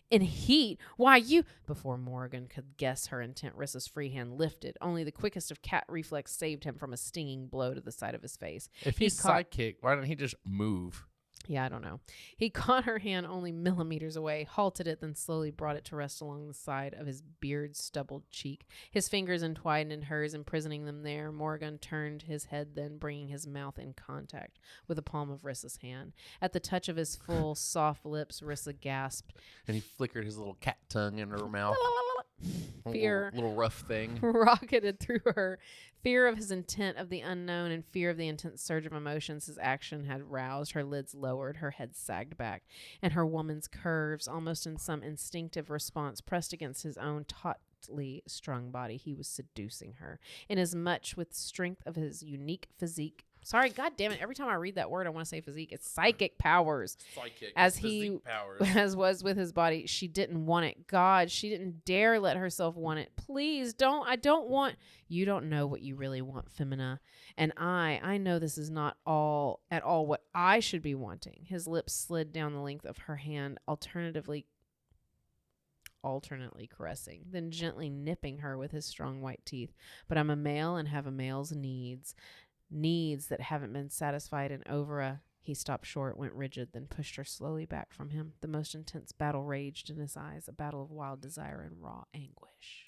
In heat? Why, you... Before Morgan could guess her intent, Rissa's free hand lifted. Only the quickest of cat reflex saved him from a stinging blow to the side of his face. If he's sidekick, why didn't he just move? Yeah, I don't know. He caught her hand only millimeters away, halted it, then slowly brought it to rest along the side of his beard-stubbled cheek. His fingers entwined in hers, imprisoning them there. Morgan turned his head then, bringing his mouth in contact with the palm of Rissa's hand. At the touch of his full, soft lips, Rissa gasped. And he flickered his little cat tongue in her mouth. Fear Little rough thing. rocketed through her. Fear of his intent of the unknown and fear of the intense surge of emotions his action had roused. Her lids lowered, her head sagged back, and her woman's curves, almost in some instinctive response, pressed against his own tautly strung body. He was seducing her, inasmuch with strength of his unique physique. Sorry, God damn it. Every time I read that word, I want to say physique. It's psychic powers. Psychic. As physique powers. as was with his body, she didn't want it. God, she didn't dare let herself want it. Please don't. I don't want. You don't know what you really want, Femina. And I know this is not at all what I should be wanting. His lips slid down the length of her hand, alternately caressing, then gently nipping her with his strong white teeth. But I'm a male and have a male's needs that haven't been satisfied in He stopped short, went rigid, then pushed her slowly back from him. The most intense battle raged in his eyes, a battle of wild desire and raw anguish.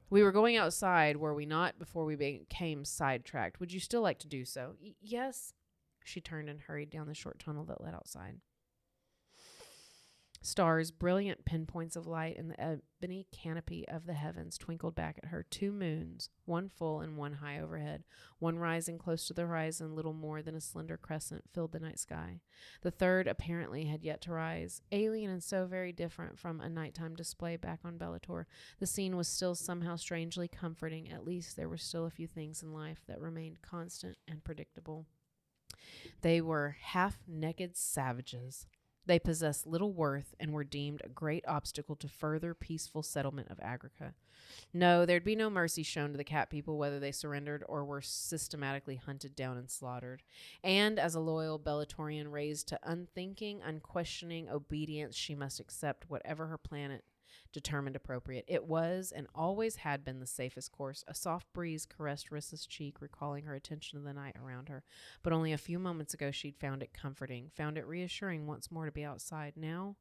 We were going outside, were we not, before we became sidetracked? Would you still like to do so? Yes. She turned and hurried down the short tunnel that led outside. Stars, brilliant pinpoints of light in the ebony canopy of the heavens, twinkled back at her. 2 moons, one full and one high overhead, one rising close to the horizon, little more than a slender crescent, filled the night sky. The third apparently had yet to rise. Alien and so very different from a nighttime display back on Bellator, the scene was still somehow strangely comforting. At least there were still a few things in life that remained constant and predictable. They were half-naked savages. They possessed little worth and were deemed a great obstacle to further peaceful settlement of Agrica. No, there'd be no mercy shown to the cat people whether they surrendered or were systematically hunted down and slaughtered. And as a loyal Bellatorian raised to unthinking, unquestioning obedience, she must accept whatever her planet determined appropriate. It was and always had been the safest course. A soft breeze caressed Rissa's cheek, recalling her attention to the night around her. But only a few moments ago she'd found it comforting, found it reassuring once more to be outside. Now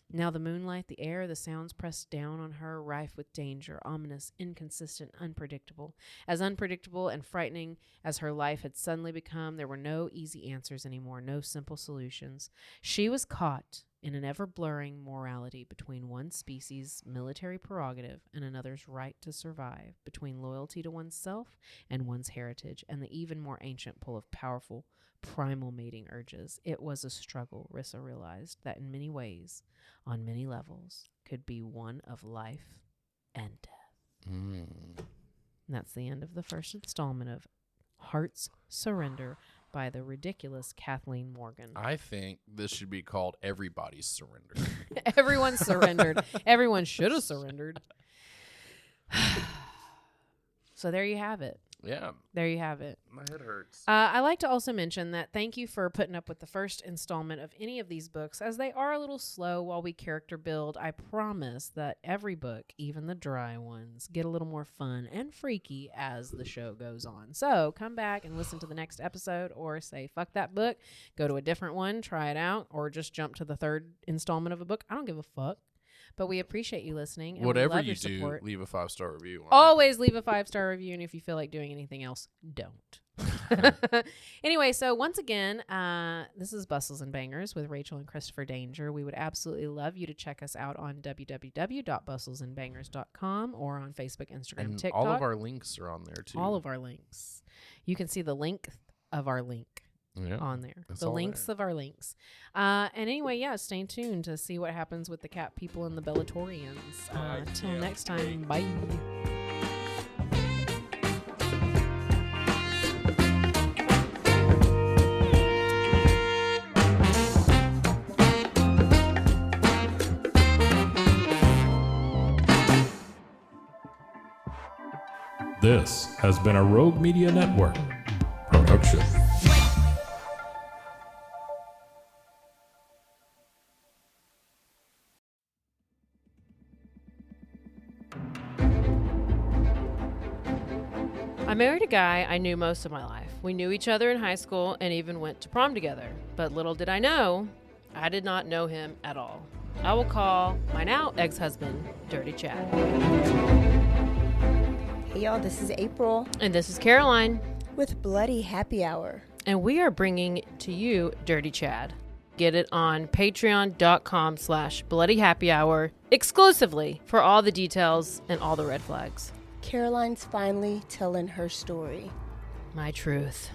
the moonlight, the air, the sounds pressed down on her, rife with danger, ominous, inconsistent, unpredictable. As unpredictable and frightening as her life had suddenly become, there were no easy answers anymore, no simple solutions. She was caught in an ever-blurring morality between one species' military prerogative and another's right to survive, between loyalty to oneself and one's heritage, and the even more ancient pull of powerful, primal mating urges. It was a struggle, Rissa realized, that in many ways, on many levels, could be one of life and death. And that's the end of the first installment of Heart's Surrender by the ridiculous Kathleen Morgan. I think this should be called Everybody's Surrender. Everyone surrendered. Everyone should have surrendered. So there you have it. Yeah. There you have it. My head hurts. I like to also mention that thank you for putting up with the first installment of any of these books, as they are a little slow while we character build. I promise that every book, even the dry ones, get a little more fun and freaky as the show goes on. So come back and listen to the next episode, or say, fuck that book, go to a different one, try it out, or just jump to the third installment of a book. I don't give a fuck. But we appreciate you listening. And Whatever we love you your do, support. leave a 5-star review. on it. Always leave a 5-star review, and if you feel like doing anything else, don't. Anyway, so once again, this is Bustles and Bangers with Rachel and Christopher Danger. We would absolutely love you to check us out on www.bustlesandbangers.com or on Facebook, Instagram, And TikTok. all of our links are on there, too. All of our links. You can see the length of our link on there. It's The all links there. of our links. And anyway, yeah, stay tuned to see what happens with the cat people and the Bellatorians. Till next time, bye. This has been a Rogue Media Network production. I married a guy I knew most of my life. We knew each other in high school and even went to prom together. But little did I know, I did not know him at all. I will call my now ex-husband, Dirty Chad. Hey y'all, this is April And this is Caroline. with Bloody Happy Hour. And we are bringing to you Dirty Chad. Get it on patreon.com/bloodyhappyhour exclusively for all the details and all the red flags. Caroline's finally telling her story. My truth.